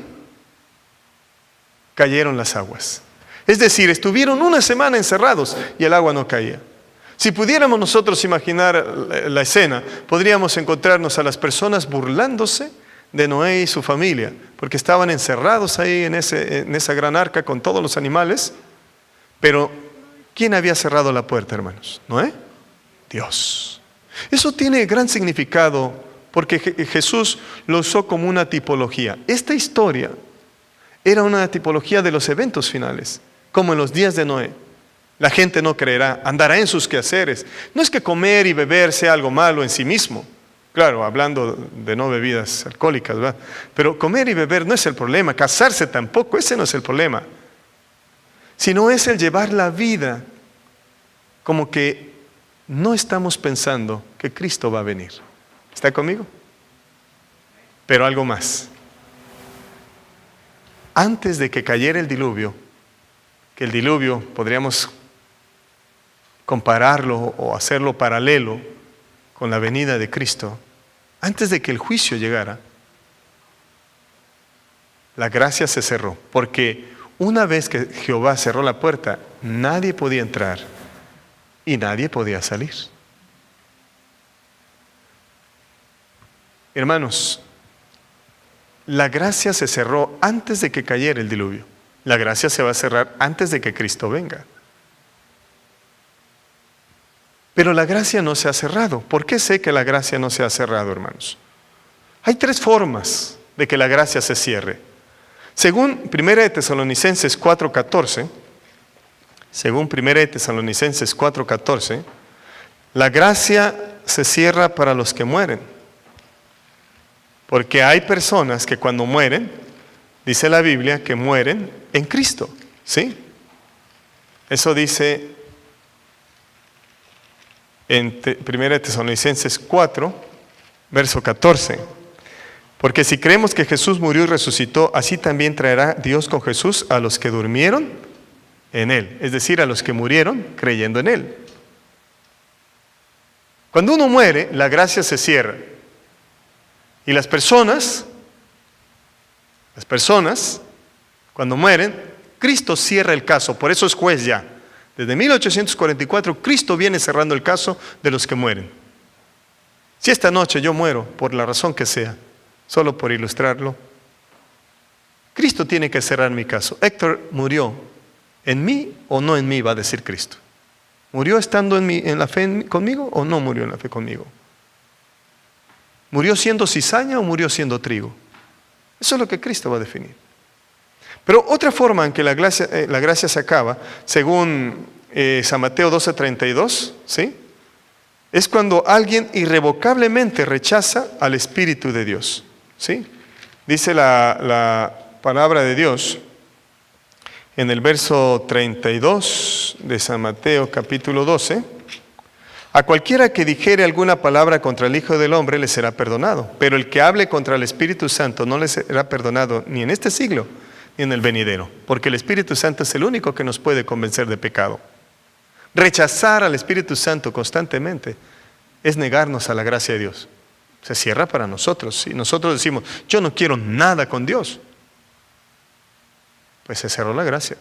cayeron las aguas. Es decir, estuvieron una semana encerrados y el agua no caía. Si pudiéramos nosotros imaginar la escena, podríamos encontrarnos a las personas burlándose de Noé y su familia, porque estaban encerrados ahí en esa gran arca con todos los animales. Pero ¿quién había cerrado la puerta, hermanos? ¿Noé? Dios. Eso tiene gran significado porque Jesús lo usó como una tipología. Esta historia era una tipología de los eventos finales, como en los días de Noé. La gente no creerá, andará en sus quehaceres. No es que comer y beber sea algo malo en sí mismo. Claro, hablando de no bebidas alcohólicas, ¿verdad? Pero comer y beber no es el problema, casarse tampoco, ese no es el problema. Sino es el llevar la vida como que no estamos pensando que Cristo va a venir. ¿Está conmigo? Pero algo más. Antes de que cayera el diluvio, que el diluvio podríamos compararlo o hacerlo paralelo con la venida de Cristo, antes de que el juicio llegara, la gracia se cerró, porque una vez que Jehová cerró la puerta, nadie podía entrar y nadie podía salir. Hermanos, la gracia se cerró antes de que cayera el diluvio. La gracia se va a cerrar antes de que Cristo venga. Pero la gracia no se ha cerrado. ¿Por qué sé que la gracia no se ha cerrado, hermanos? Hay tres formas de que la gracia se cierre. Según 1 Tesalonicenses 4:14, la gracia se cierra para los que mueren. Porque hay personas que cuando mueren, dice la Biblia, que mueren en Cristo. ¿Sí? Eso dice en 1 Tesalonicenses 4, verso 14. Porque si creemos que Jesús murió y resucitó, así también traerá Dios con Jesús a los que durmieron en Él. Es decir, a los que murieron creyendo en Él. Cuando uno muere, la gracia se cierra. Y las personas, cuando mueren, Cristo cierra el caso. Por eso es juez ya. Desde 1844, Cristo viene cerrando el caso de los que mueren. Si esta noche yo muero, por la razón que sea, solo por ilustrarlo, Cristo tiene que cerrar mi caso. Héctor murió en mí o no en mí, va a decir Cristo. ¿Murió estando en la fe conmigo o no murió en la fe conmigo? ¿Murió siendo cizaña o murió siendo trigo? Eso es lo que Cristo va a definir. Pero otra forma en que la gracia se acaba, según San Mateo 12:32, ¿sí?, es cuando alguien irrevocablemente rechaza al Espíritu de Dios. ¿Sí? Dice la palabra de Dios en el verso 32 de San Mateo capítulo 12. A cualquiera que dijere alguna palabra contra el Hijo del Hombre le será perdonado, pero el que hable contra el Espíritu Santo no le será perdonado ni en este siglo ni en el venidero, porque el Espíritu Santo es el único que nos puede convencer de pecado. Rechazar al Espíritu Santo constantemente es negarnos a la gracia de Dios. Se cierra para nosotros. Si nosotros decimos, yo no quiero nada con Dios, pues se cerró la gracia.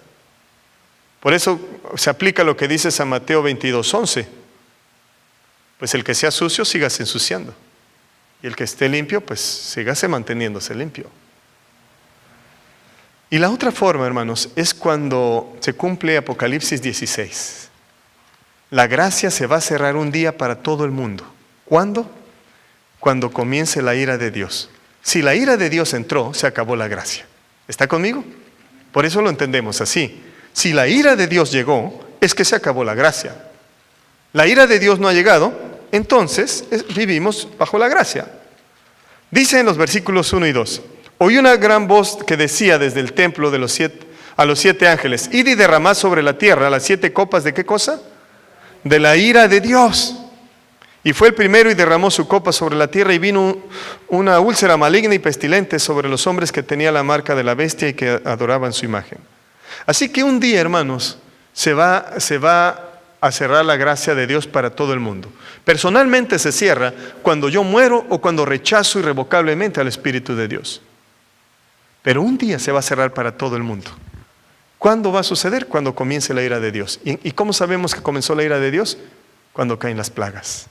Por eso se aplica lo que dice San Mateo 22:11. Pues el que sea sucio, sígase ensuciando. Y el que esté limpio, pues sígase manteniéndose limpio. Y la otra forma, hermanos, es cuando se cumple Apocalipsis 16. La gracia se va a cerrar un día para todo el mundo. ¿Cuándo? Cuando comience la ira de Dios. Si la ira de Dios entró, se acabó la gracia. ¿Está conmigo? Por eso lo entendemos así. Si la ira de Dios llegó, es que se acabó la gracia. La ira de Dios no ha llegado, entonces vivimos bajo la gracia. Dice en los versículos 1 y 2: oí una gran voz que decía desde el templo a los 7 ángeles: id y derramad sobre la tierra las 7 copas ¿de qué cosa? De la ira de Dios. Y fue el primero y derramó su copa sobre la tierra, y vino una úlcera maligna y pestilente sobre los hombres que tenían la marca de la bestia y que adoraban su imagen. Así que un día, hermanos, se va a cerrar la gracia de Dios para todo el mundo. Personalmente se cierra cuando yo muero o cuando rechazo irrevocablemente al Espíritu de Dios. Pero un día se va a cerrar para todo el mundo. ¿Cuándo va a suceder? Cuando comience la ira de Dios. ¿Y cómo sabemos que comenzó la ira de Dios? Cuando caen las plagas.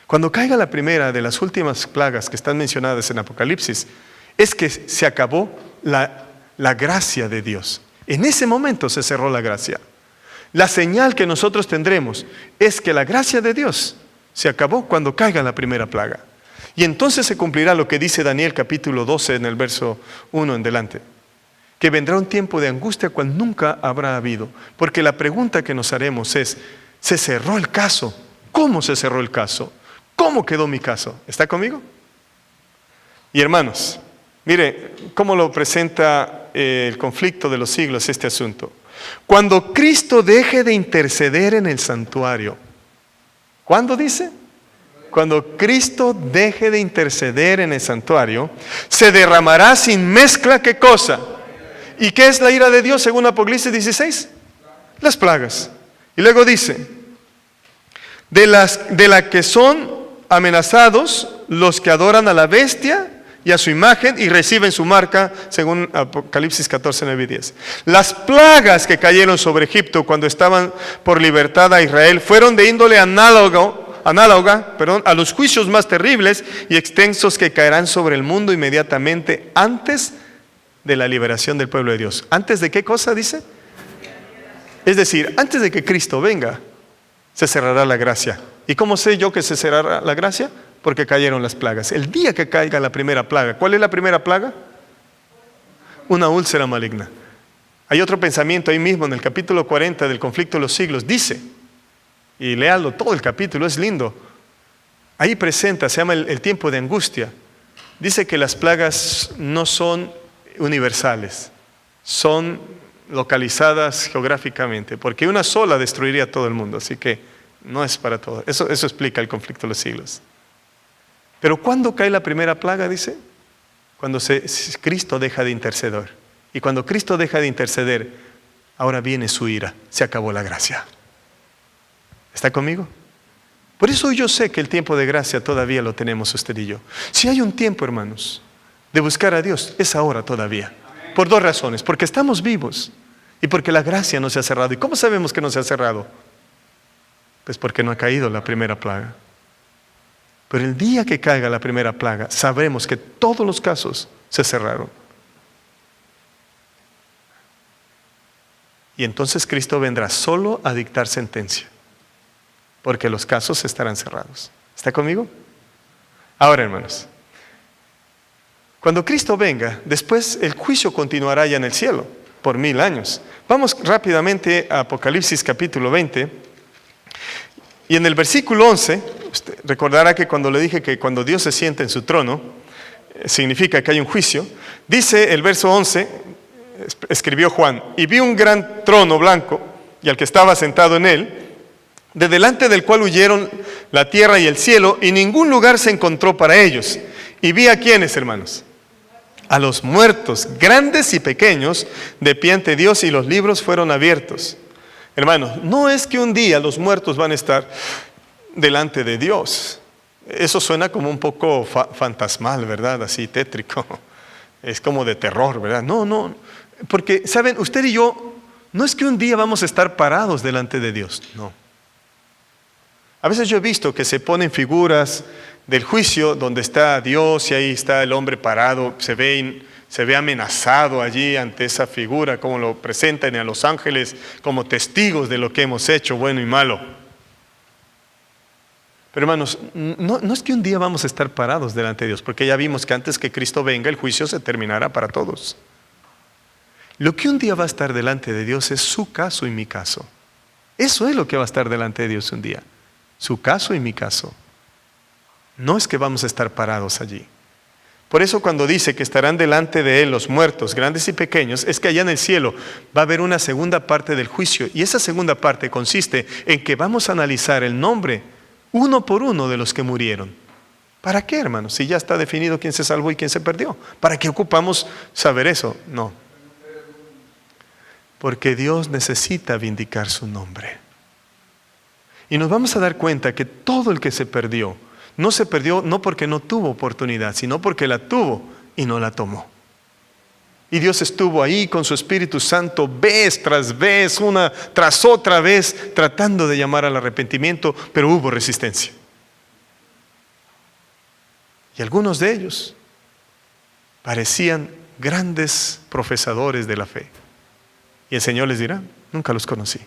Cuando caiga la primera de las últimas plagas que están mencionadas en Apocalipsis, es que se acabó la gracia de Dios. En ese momento se cerró la gracia. La señal que nosotros tendremos es que la gracia de Dios se acabó cuando caiga la primera plaga. Y entonces se cumplirá lo que dice Daniel capítulo 12 en el verso 1 en delante. Que vendrá un tiempo de angustia cual nunca habrá habido. Porque la pregunta que nos haremos es: ¿se cerró el caso? ¿Cómo se cerró el caso? ¿Cómo quedó mi caso? ¿Está conmigo? Y hermanos, mire cómo lo presenta el conflicto de los siglos este asunto. Cuando Cristo deje de interceder en el santuario. ¿Cuándo dice? Cuando Cristo deje de interceder en el santuario, se derramará sin mezcla, ¿qué cosa? ¿Y qué es la ira de Dios según Apocalipsis 16? Las plagas. Y luego dice: de la que son amenazados los que adoran a la bestia y a su imagen y reciben su marca, según Apocalipsis 14, 9 y 10. Las plagas que cayeron sobre Egipto cuando estaban por libertad a Israel fueron de índole análoga a los juicios más terribles y extensos que caerán sobre el mundo inmediatamente antes de la liberación del pueblo de Dios. ¿Antes de qué cosa dice? Es decir, antes de que Cristo venga, se cerrará la gracia. ¿Y cómo sé yo que se cerrará la gracia? Porque cayeron las plagas. El día que caiga la primera plaga, ¿cuál es la primera plaga? Una úlcera maligna. Hay otro pensamiento ahí mismo en el capítulo 40 del conflicto de los siglos. Dice, y léalo todo el capítulo, es lindo. Ahí presenta, se llama el tiempo de angustia. Dice que las plagas no son universales, son localizadas geográficamente, porque una sola destruiría a todo el mundo, así que no es para todo. Eso explica el conflicto de los siglos. Pero ¿cuándo cae la primera plaga? Dice, cuando Cristo deja de interceder. Y cuando Cristo deja de interceder, ahora viene su ira, se acabó la gracia. ¿Está conmigo? Por eso yo sé que el tiempo de gracia todavía lo tenemos usted y yo. Si hay un tiempo, hermanos, de buscar a Dios, es ahora todavía. Por 2 razones: porque estamos vivos y porque la gracia no se ha cerrado. ¿Y cómo sabemos que no se ha cerrado? Pues porque no ha caído la primera plaga. Pero el día que caiga la primera plaga, sabremos que todos los casos se cerraron. Y entonces Cristo vendrá solo a dictar sentencia, porque los casos estarán cerrados. ¿Está conmigo? Ahora, hermanos, cuando Cristo venga, después el juicio continuará ya en el cielo por 1000 años. Vamos rápidamente a Apocalipsis capítulo 20. Y en el versículo 11, usted recordará que cuando le dije que cuando Dios se sienta en su trono, significa que hay un juicio. Dice el verso 11, escribió Juan: y vi un gran trono blanco y al que estaba sentado en él, de delante del cual huyeron la tierra y el cielo, y ningún lugar se encontró para ellos. Y vi a quiénes, hermanos, a los muertos, grandes y pequeños, de pie ante Dios, y los libros fueron abiertos. Hermanos, no es que un día los muertos van a estar delante de Dios. Eso suena como un poco fantasmal, ¿verdad? Así tétrico. Es como de terror, ¿verdad? No. Porque, ¿saben? Usted y yo No es que un día vamos a estar parados delante de Dios, no. A veces yo he visto que se ponen figuras del juicio donde está Dios y ahí está el hombre parado, se ve amenazado allí ante esa figura, como lo presentan a los ángeles como testigos de lo que hemos hecho, bueno y malo. Pero hermanos, no es que un día vamos a estar parados delante de Dios, porque ya vimos que antes que Cristo venga, el juicio se terminará para todos. Lo que un día va a estar delante de Dios es su caso y mi caso. Eso es lo que va a estar delante de Dios un día. Su caso y mi caso. No es que vamos a estar parados allí. Por eso cuando dice que estarán delante de Él los muertos, grandes y pequeños, es que allá en el cielo va a haber una segunda parte del juicio. Y esa segunda parte consiste en que vamos a analizar el nombre uno por uno de los que murieron. ¿Para qué, hermanos? Si ya está definido quién se salvó y quién se perdió. ¿Para qué ocupamos saber eso? No. Porque Dios necesita vindicar su nombre. Y nos vamos a dar cuenta que todo el que se perdió, no se perdió no porque no tuvo oportunidad, sino porque la tuvo y no la tomó. Y Dios estuvo ahí con su Espíritu Santo vez tras vez, una tras otra vez, tratando de llamar al arrepentimiento, pero hubo resistencia. Y algunos de ellos parecían grandes profesadores de la fe. Y el Señor les dirá, nunca los conocí.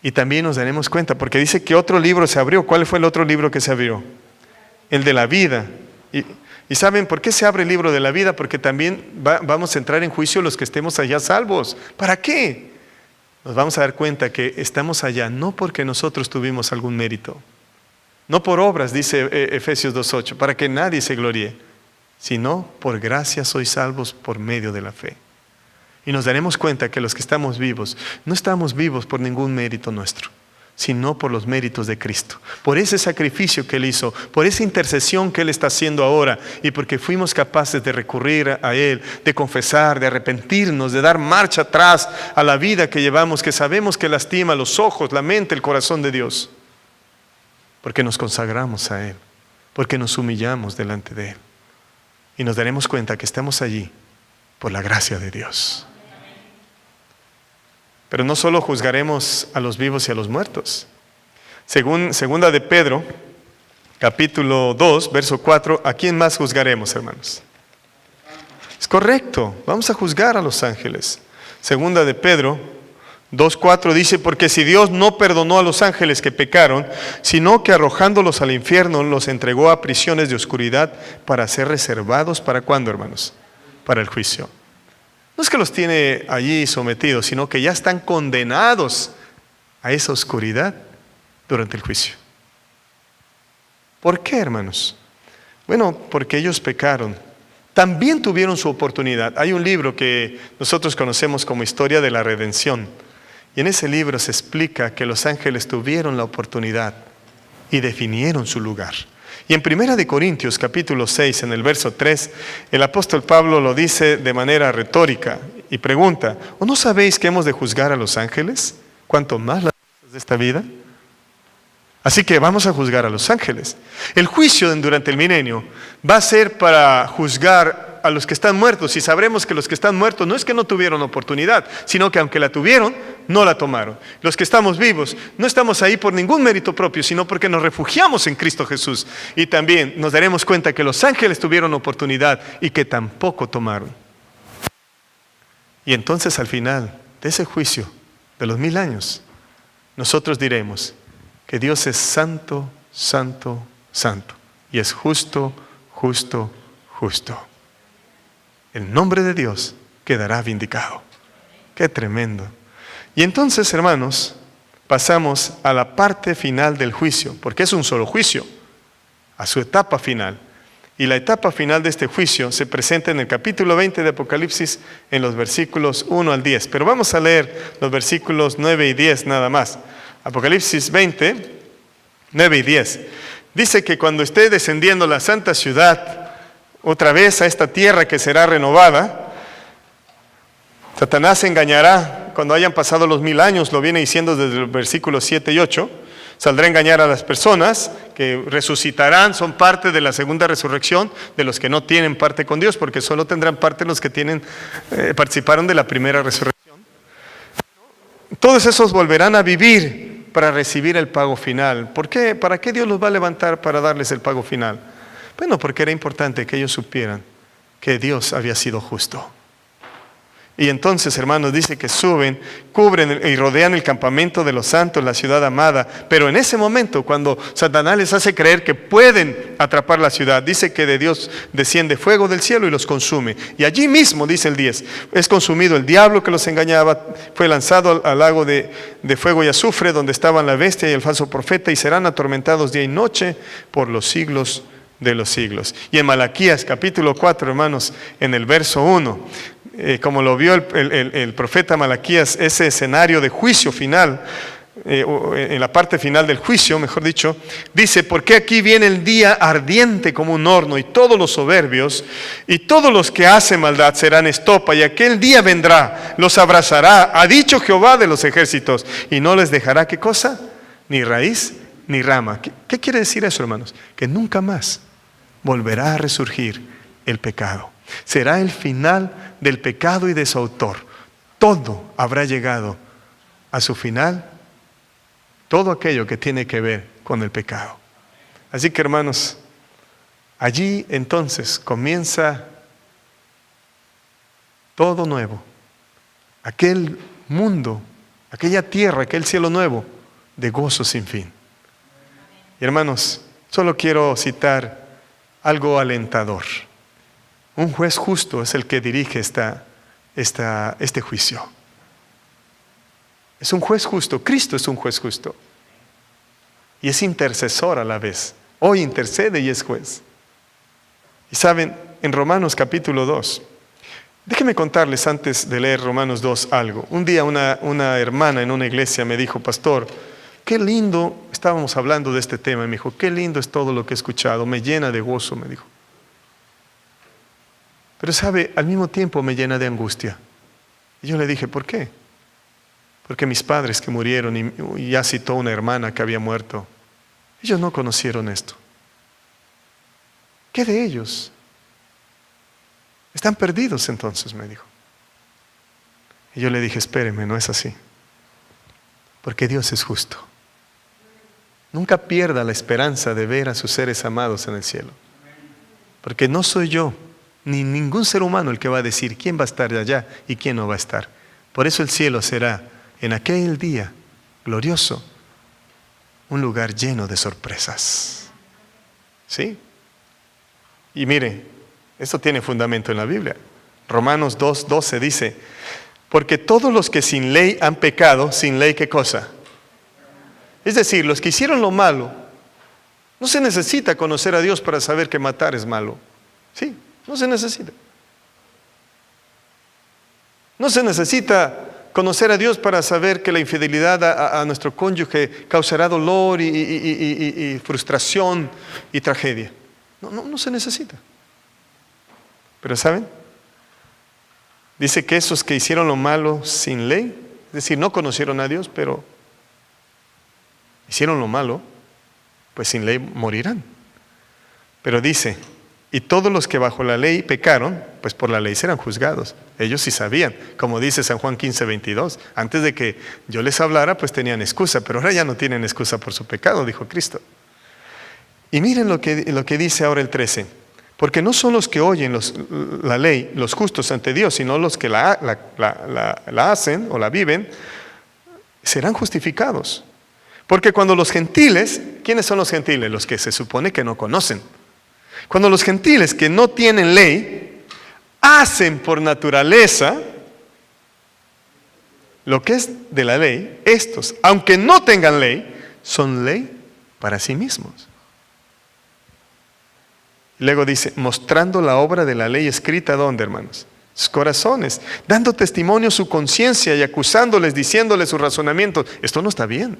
Y también nos daremos cuenta, porque dice que otro libro se abrió. ¿Cuál fue el otro libro que se abrió? El de la vida. ¿Y saben por qué se abre el libro de la vida? Porque también vamos a entrar en juicio los que estemos allá salvos. ¿Para qué? Nos vamos a dar cuenta que estamos allá no porque nosotros tuvimos algún mérito, no por obras, dice Efesios 2:8, para que nadie se gloríe, sino por gracia sois salvos por medio de la fe. Y nos daremos cuenta que los que estamos vivos, no estamos vivos por ningún mérito nuestro, sino por los méritos de Cristo, por ese sacrificio que Él hizo, por esa intercesión que Él está haciendo ahora, y porque fuimos capaces de recurrir a Él, de confesar, de arrepentirnos, de dar marcha atrás a la vida que llevamos, que sabemos que lastima los ojos, la mente, el corazón de Dios, porque nos consagramos a Él, porque nos humillamos delante de Él, y nos daremos cuenta que estamos allí por la gracia de Dios. Pero no solo juzgaremos a los vivos y a los muertos. Según segunda de Pedro, capítulo 2, verso 4, ¿a quién más juzgaremos, hermanos? Es correcto, vamos a juzgar a los ángeles. Segunda de Pedro 2:4 dice, porque si Dios no perdonó a los ángeles que pecaron, sino que arrojándolos al infierno los entregó a prisiones de oscuridad para ser reservados, ¿para cuándo, hermanos? Para el juicio. No es que los tiene allí sometidos, sino que ya están condenados a esa oscuridad durante el juicio. ¿Por qué, hermanos? Bueno, porque ellos pecaron. También tuvieron su oportunidad. Hay un libro que nosotros conocemos como Historia de la Redención. Y en ese libro se explica que los ángeles tuvieron la oportunidad y definieron su lugar. Y en 1 de Corintios capítulo 6, en el verso 3, el apóstol Pablo lo dice de manera retórica y pregunta, ¿o no sabéis que hemos de juzgar a los ángeles? ¿Cuánto más las cosas de esta vida? Así que vamos a juzgar a los ángeles. El juicio durante el milenio va a ser para juzgar a los que están muertos, y sabremos que los que están muertos no es que no tuvieron oportunidad, sino que aunque la tuvieron, no la tomaron. Los que estamos vivos no estamos ahí por ningún mérito propio, sino porque nos refugiamos en Cristo Jesús. Y también nos daremos cuenta que los ángeles tuvieron oportunidad y que tampoco tomaron. Y entonces al final de ese juicio de los 1000 años, nosotros diremos que Dios es santo, santo, santo, y es justo, justo, justo. El nombre de Dios quedará vindicado. ¡Qué tremendo! Y entonces, hermanos, pasamos a la parte final del juicio, porque es un solo juicio, a su etapa final. Y la etapa final de este juicio se presenta en el capítulo 20 de Apocalipsis, en los versículos 1 al 10. Pero vamos a leer los versículos 9 y 10 nada más. Apocalipsis 20, 9 y 10. Dice que cuando esté descendiendo la santa ciudad otra vez a esta tierra que será renovada, Satanás se engañará cuando hayan pasado los 1000 años, lo viene diciendo desde los versículos 7 y 8, Saldrá a engañar a las personas que resucitarán, son parte de la segunda resurrección de los que no tienen parte con Dios, porque solo tendrán parte los que participaron de la primera resurrección. Todos esos volverán a vivir para recibir el pago final. ¿Por qué? ¿Para qué Dios los va a levantar para darles el pago final? Bueno, porque era importante que ellos supieran que Dios había sido justo. Y entonces, hermanos, dice que suben, cubren y rodean el campamento de los santos, la ciudad amada. Pero en ese momento, cuando Satanás les hace creer que pueden atrapar la ciudad, dice que de Dios desciende fuego del cielo y los consume. Y allí mismo, dice el 10, es consumido el diablo que los engañaba, fue lanzado al lago de fuego y azufre, donde estaban la bestia y el falso profeta, y serán atormentados día y noche por los siglos de los siglos. Y en Malaquías capítulo 4, hermanos, en el verso 1, como lo vio el profeta Malaquías, ese escenario de juicio final, en la parte final del juicio, mejor dicho, dice: porque aquí viene el día ardiente como un horno, y todos los soberbios y todos los que hacen maldad serán estopa, y aquel día vendrá, los abrazará, ha dicho Jehová de los ejércitos, y no les dejará, ¿qué cosa? Ni raíz ni rama. ¿Qué quiere decir eso, hermanos? Que nunca más volverá a resurgir el pecado. Será el final del pecado y de su autor. Todo habrá llegado a su final, todo aquello que tiene que ver con el pecado. Así que, hermanos, allí entonces comienza todo nuevo. Aquel mundo, aquella tierra, aquel cielo nuevo de gozo sin fin. Y hermanos, solo quiero citar algo alentador. Un juez justo es el que dirige este juicio. Es un juez justo. Cristo es un juez justo. Y es intercesor a la vez. Hoy intercede y es juez. Y saben, en Romanos capítulo 2, déjenme contarles antes de leer Romanos 2 algo. Un día una hermana en una iglesia me dijo: pastor, qué lindo, estábamos hablando de este tema, y me dijo: qué lindo es todo lo que he escuchado, me llena de gozo, me dijo. Pero sabe, al mismo tiempo me llena de angustia. Y yo le dije: ¿por qué? Porque mis padres que murieron, y ya citó una hermana que había muerto, ellos no conocieron esto. ¿Qué de ellos? Están perdidos entonces, me dijo. Y yo le dije: espéreme, no es así. Porque Dios es justo. Nunca pierda la esperanza de ver a sus seres amados en el cielo. Porque no soy yo, ni ningún ser humano el que va a decir quién va a estar allá y quién no va a estar. Por eso el cielo será, en aquel día glorioso, un lugar lleno de sorpresas. ¿Sí? Y mire, esto tiene fundamento en la Biblia. Romanos 2:12 dice: porque todos los que sin ley han pecado, sin ley, ¿qué cosa? Es decir, los que hicieron lo malo, no se necesita conocer a Dios para saber que matar es malo. Sí, no se necesita. No se necesita conocer a Dios para saber que la infidelidad a nuestro cónyuge causará dolor y frustración y tragedia. No se necesita. Pero ¿saben? Dice que esos que hicieron lo malo sin ley, es decir, no conocieron a Dios, pero hicieron lo malo, pues sin ley morirán. Pero dice: y todos los que bajo la ley pecaron, pues por la ley serán juzgados. Ellos sí sabían, como dice San Juan 15:22. Antes de que yo les hablara, pues tenían excusa, pero ahora ya no tienen excusa por su pecado, dijo Cristo. Y miren lo que dice ahora el 13. Porque no son los que oyen la ley los justos ante Dios, sino los que la hacen o la viven, serán justificados. Porque cuando los gentiles, ¿quiénes son los gentiles? Los que se supone que no conocen. Cuando los gentiles que no tienen ley hacen por naturaleza lo que es de la ley, estos, aunque no tengan ley, son ley para sí mismos. Luego dice: mostrando la obra de la ley escrita, ¿dónde, hermanos? Sus corazones, dando testimonio su conciencia y acusándoles, diciéndoles sus razonamientos. Esto no está bien.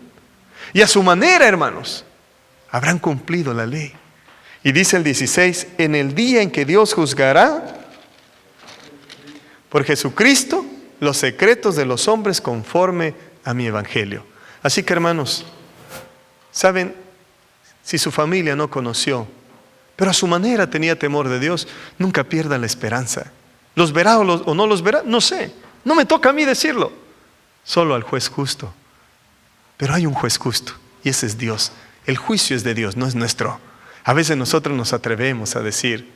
Y a su manera, hermanos, habrán cumplido la ley. Y dice el 16: en el día en que Dios juzgará por Jesucristo los secretos de los hombres conforme a mi evangelio. Así que, hermanos, Saben, si su familia no conoció, pero a su manera tenía temor de Dios, nunca pierdan la esperanza. ¿Los verá o no los verá? No sé. No me toca a mí decirlo. Solo al juez justo. Pero hay un juez justo y ese es Dios. El juicio es de Dios, no es nuestro. A veces nosotros nos atrevemos a decir,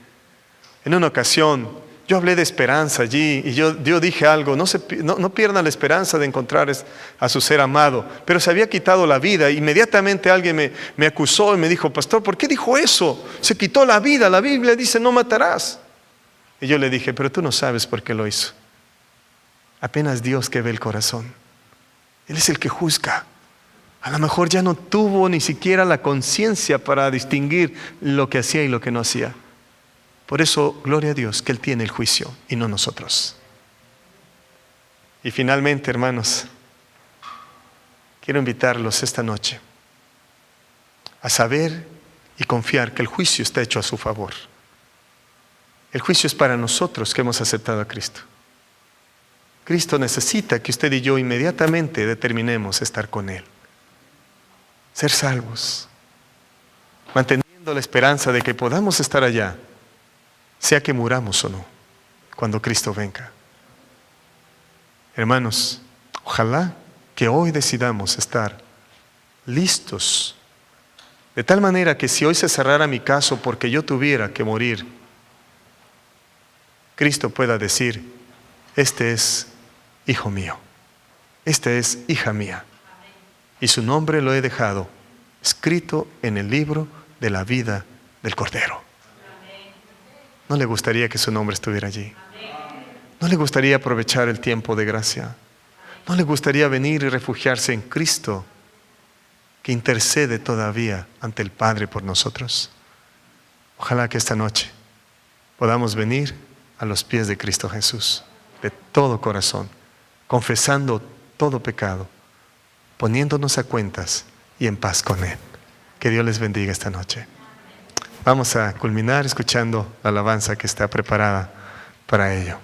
en una ocasión yo hablé de esperanza allí y yo dije algo, no pierdan la esperanza de encontrar a su ser amado, pero se había quitado la vida. Inmediatamente alguien me acusó y me dijo, pastor, ¿por qué dijo eso? Se quitó la vida, la Biblia dice no matarás. Y yo le dije, pero tú no sabes por qué lo hizo. Apenas Dios que ve el corazón. Él es el que juzga. A lo mejor ya no tuvo ni siquiera la conciencia para distinguir lo que hacía y lo que no hacía. Por eso, gloria a Dios, que Él tiene el juicio y no nosotros. Y finalmente, hermanos, quiero invitarlos esta noche a saber y confiar que el juicio está hecho a su favor. El juicio es para nosotros que hemos aceptado a Cristo. Cristo necesita que usted y yo inmediatamente determinemos estar con Él. Ser salvos, manteniendo la esperanza de que podamos estar allá, sea que muramos o no, cuando Cristo venga. Hermanos, ojalá que hoy decidamos estar listos, de tal manera que si hoy se cerrara mi caso porque yo tuviera que morir, Cristo pueda decir, este es hijo mío, esta es hija mía, y su nombre lo he dejado escrito en el libro de la vida del Cordero. ¿No le gustaría que su nombre estuviera allí? ¿No le gustaría aprovechar el tiempo de gracia? ¿No le gustaría venir y refugiarse en Cristo, que intercede todavía ante el Padre por nosotros? Ojalá que esta noche podamos venir a los pies de Cristo Jesús, de todo corazón, confesando todo pecado, poniéndonos a cuentas y en paz con Él. Que Dios les bendiga esta noche. Vamos a culminar escuchando la alabanza que está preparada para ello.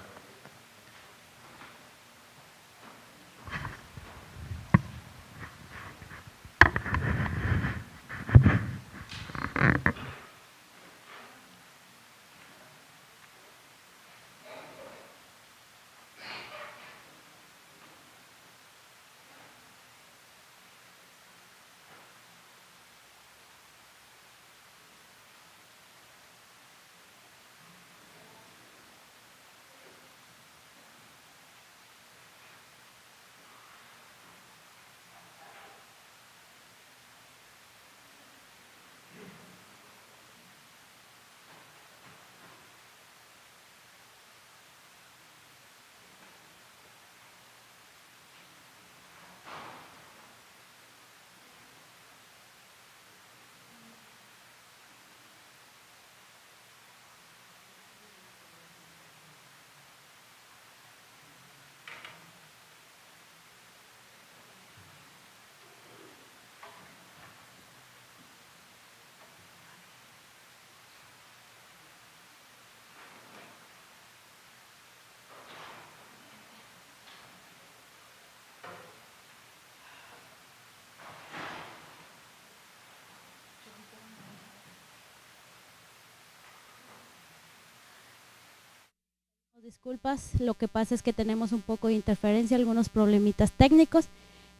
Disculpas, lo que pasa es que tenemos un poco de interferencia, algunos problemitas técnicos,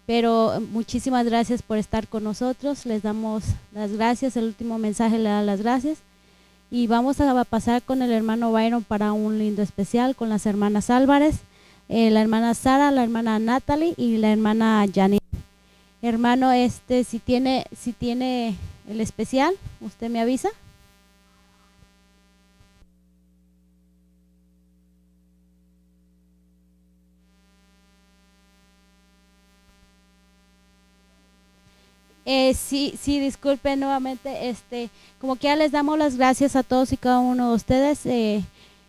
pero muchísimas gracias por estar con nosotros, les damos las gracias, el último mensaje le da las gracias y vamos a pasar con el hermano Byron para un lindo especial con las hermanas Álvarez, la hermana Sara, la hermana Natalie y la hermana Janine. Hermano, si tiene el especial, usted me avisa. Sí, disculpen nuevamente, como que ya les damos las gracias a todos y cada uno de ustedes.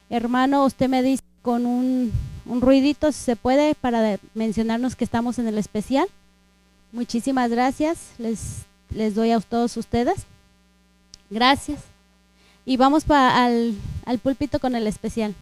Hermano, usted me dice con un ruidito si se puede para mencionarnos que estamos en el especial. Muchísimas gracias, les doy a todos ustedes. Gracias. Y vamos al púlpito con el especial.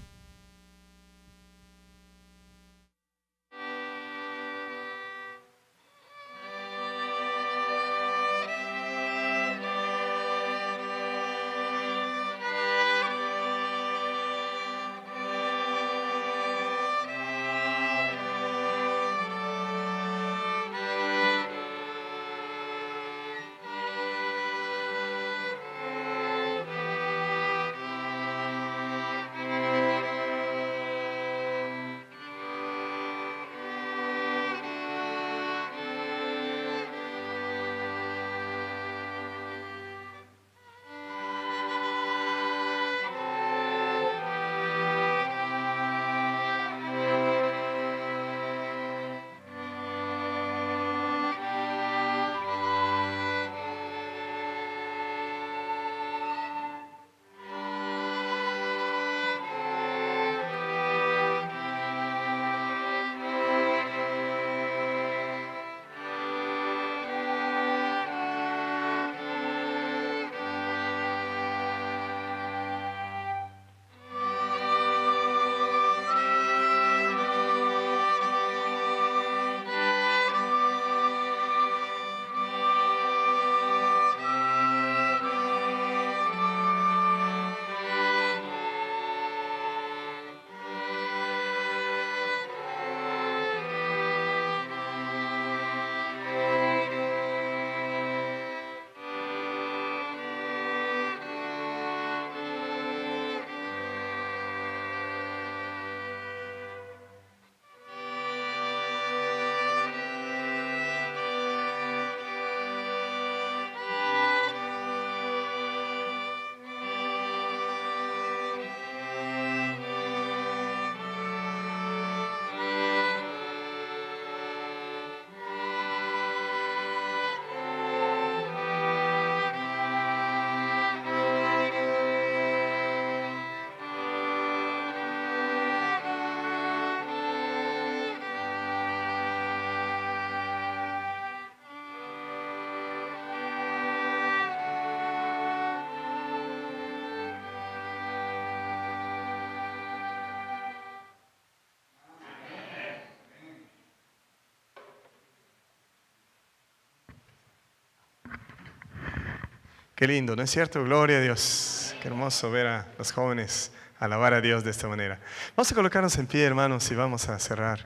Qué lindo, ¿no es cierto? Gloria a Dios. Qué hermoso ver a los jóvenes alabar a Dios de esta manera. Vamos a colocarnos en pie, hermanos, y vamos a cerrar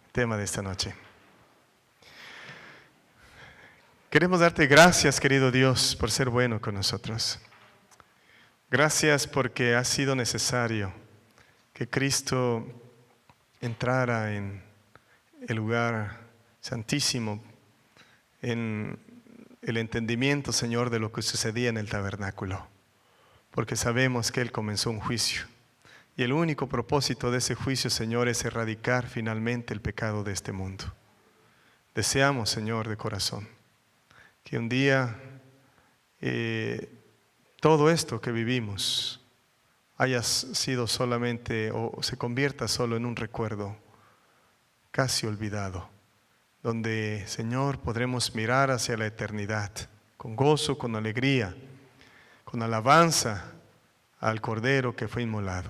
el tema de esta noche. Queremos darte gracias, querido Dios, por ser bueno con nosotros. Gracias porque ha sido necesario que Cristo entrara en el lugar santísimo, en el entendimiento, Señor, de lo que sucedía en el tabernáculo, porque sabemos que Él comenzó un juicio, y el único propósito de ese juicio, Señor, es erradicar finalmente el pecado de este mundo. Deseamos, Señor, de corazón, que un día todo esto que vivimos haya sido solamente o se convierta solo en un recuerdo casi olvidado, donde, Señor, podremos mirar hacia la eternidad con gozo, con alegría, con alabanza al Cordero que fue inmolado.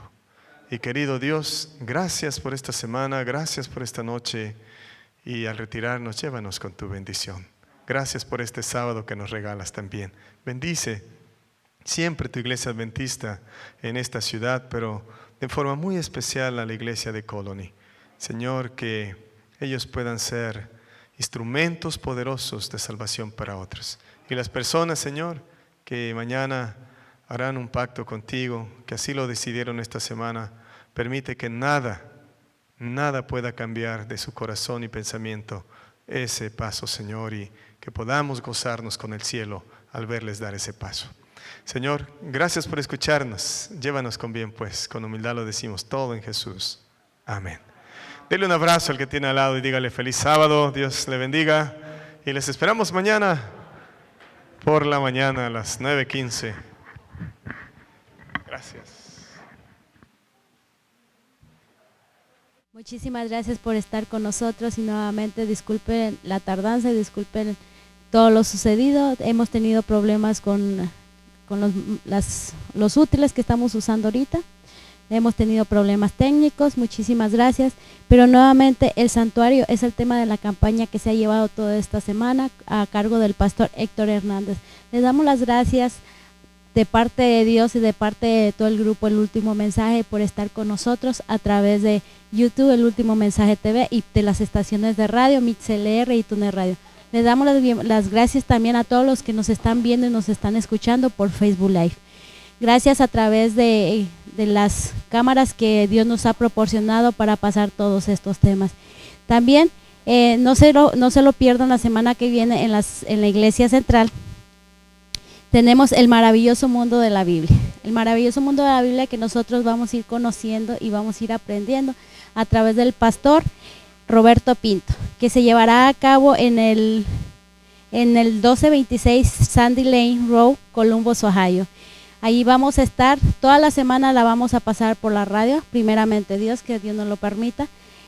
Y querido Dios, gracias por esta semana, gracias por esta noche, y al retirarnos, llévanos con tu bendición. Gracias por este sábado que nos regalas también. Bendice siempre tu iglesia adventista en esta ciudad, pero de forma muy especial a la iglesia de Colony. Señor, que ellos puedan ser instrumentos poderosos de salvación para otros. Y las personas, Señor, que mañana harán un pacto contigo, que así lo decidieron esta semana, permite que nada pueda cambiar de su corazón y pensamiento ese paso, Señor, y que podamos gozarnos con el cielo al verles dar ese paso. Señor, gracias por escucharnos. Llévanos con bien, pues, con humildad lo decimos todo en Jesús. Amén. Dele un abrazo al que tiene al lado y dígale feliz sábado, Dios le bendiga, y les esperamos mañana por la mañana a las 9:15. Gracias. Muchísimas gracias por estar con nosotros y nuevamente disculpen la tardanza y disculpen todo lo sucedido. Hemos tenido problemas con los útiles que estamos usando ahorita. Hemos tenido problemas técnicos, muchísimas gracias, pero nuevamente el santuario es el tema de la campaña que se ha llevado toda esta semana a cargo del pastor Héctor Hernández. Les damos las gracias de parte de Dios y de parte de todo el grupo El Último Mensaje por estar con nosotros a través de YouTube, El Último Mensaje TV, y de las estaciones de radio, MixLR y TuneR Radio. Les damos las gracias también a todos los que nos están viendo y nos están escuchando por Facebook Live. Gracias a través de las cámaras que Dios nos ha proporcionado para pasar todos estos temas. También no se lo pierdan la semana que viene en la Iglesia Central. Tenemos el maravilloso mundo de la Biblia. El maravilloso mundo de la Biblia que nosotros vamos a ir conociendo y vamos a ir aprendiendo a través del pastor Roberto Pinto, que se llevará a cabo en el 1226 Sandy Lane Road, Columbus, Ohio. Ahí vamos a estar, toda la semana la vamos a pasar por la radio, primeramente Dios, que Dios nos lo permita.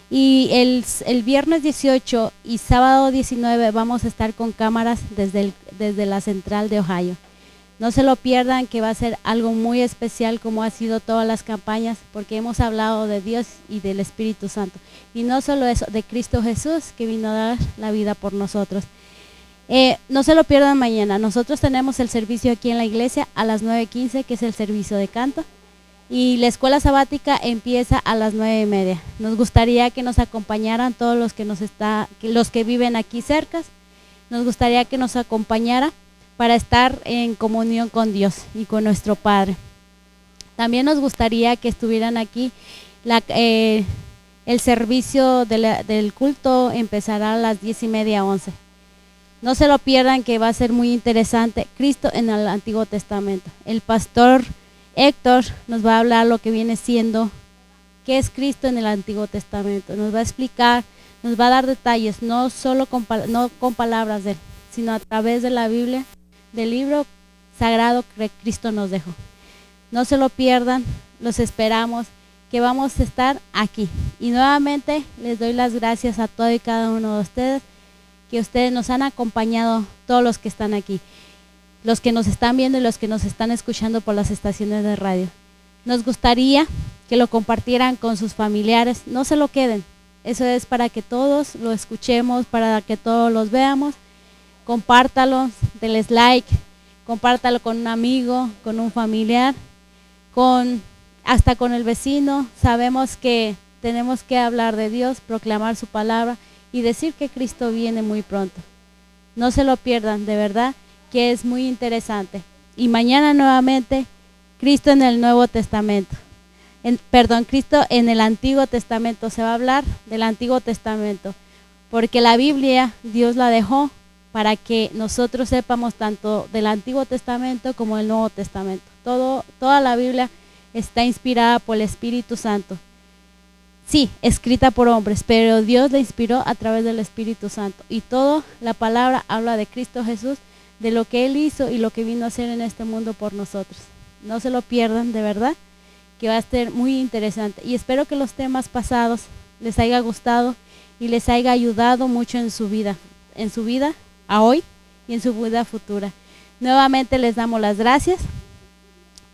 Y el viernes 18 y sábado 19 vamos a estar con cámaras desde la central de Ohio. No se lo pierdan, que va a ser algo muy especial como ha sido todas las campañas, porque hemos hablado de Dios y del Espíritu Santo. Y no solo eso, de Cristo Jesús, que vino a dar la vida por nosotros. No se lo pierdan mañana. Nosotros tenemos el servicio aquí en la iglesia a las 9:15, que es el servicio de canto, y la escuela sabática empieza a las 9:30. Nos gustaría que nos acompañaran todos los que viven aquí cerca. Nos gustaría que nos acompañara para estar en comunión con Dios y con nuestro Padre. También nos gustaría que estuvieran aquí. El servicio del culto empezará a las 10:30, 11. No se lo pierdan, que va a ser muy interesante. Cristo en el Antiguo Testamento. El pastor Héctor nos va a hablar lo que viene siendo, qué es Cristo en el Antiguo Testamento. Nos va a explicar, nos va a dar detalles, no solo con palabras de él, sino a través de la Biblia, del libro sagrado que Cristo nos dejó. No se lo pierdan, los esperamos, que vamos a estar aquí. Y nuevamente les doy las gracias a todo y cada uno de ustedes, que ustedes nos han acompañado, todos los que están aquí, los que nos están viendo y los que nos están escuchando por las estaciones de radio. Nos gustaría que lo compartieran con sus familiares, no se lo queden, eso es para que todos lo escuchemos, para que todos los veamos. Compártalos, denles like, compártalo con un amigo, con un familiar, hasta con el vecino. Sabemos que tenemos que hablar de Dios, proclamar su palabra y decir que Cristo viene muy pronto. No se lo pierdan, de verdad que es muy interesante. Y mañana nuevamente, Cristo en el Nuevo Testamento. Cristo en el Antiguo Testamento. Se va a hablar del Antiguo Testamento, porque la Biblia Dios la dejó para que nosotros sepamos tanto del Antiguo Testamento como del Nuevo Testamento. Toda la Biblia está inspirada por el Espíritu Santo. Sí, escrita por hombres, pero Dios la inspiró a través del Espíritu Santo. Y toda la palabra habla de Cristo Jesús, de lo que Él hizo y lo que vino a hacer en este mundo por nosotros. No se lo pierdan, de verdad, que va a ser muy interesante. Y espero que los temas pasados les haya gustado y les haya ayudado mucho en su vida a hoy y en su vida futura. Nuevamente les damos las gracias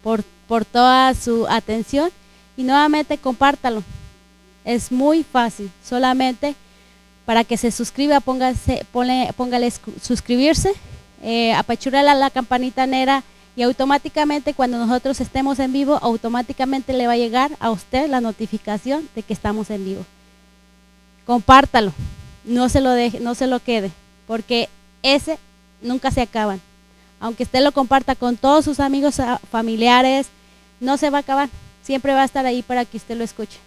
por toda su atención y nuevamente compártalo. Es muy fácil, solamente para que se suscriba, póngale suscribirse, apachúrale a la campanita negra y automáticamente cuando nosotros estemos en vivo, automáticamente le va a llegar a usted la notificación de que estamos en vivo. Compártalo, no se lo deje, no se lo quede, porque ese nunca se acaban. Aunque usted lo comparta con todos sus amigos, familiares, no se va a acabar, siempre va a estar ahí para que usted lo escuche.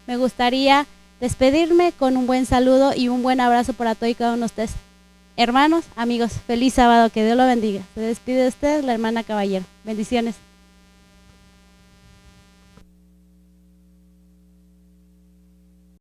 Me gustaría despedirme con un buen saludo y un buen abrazo para todos y cada uno de ustedes. Hermanos, amigos, feliz sábado, que Dios lo bendiga. Se despide de ustedes la hermana Caballero. Bendiciones.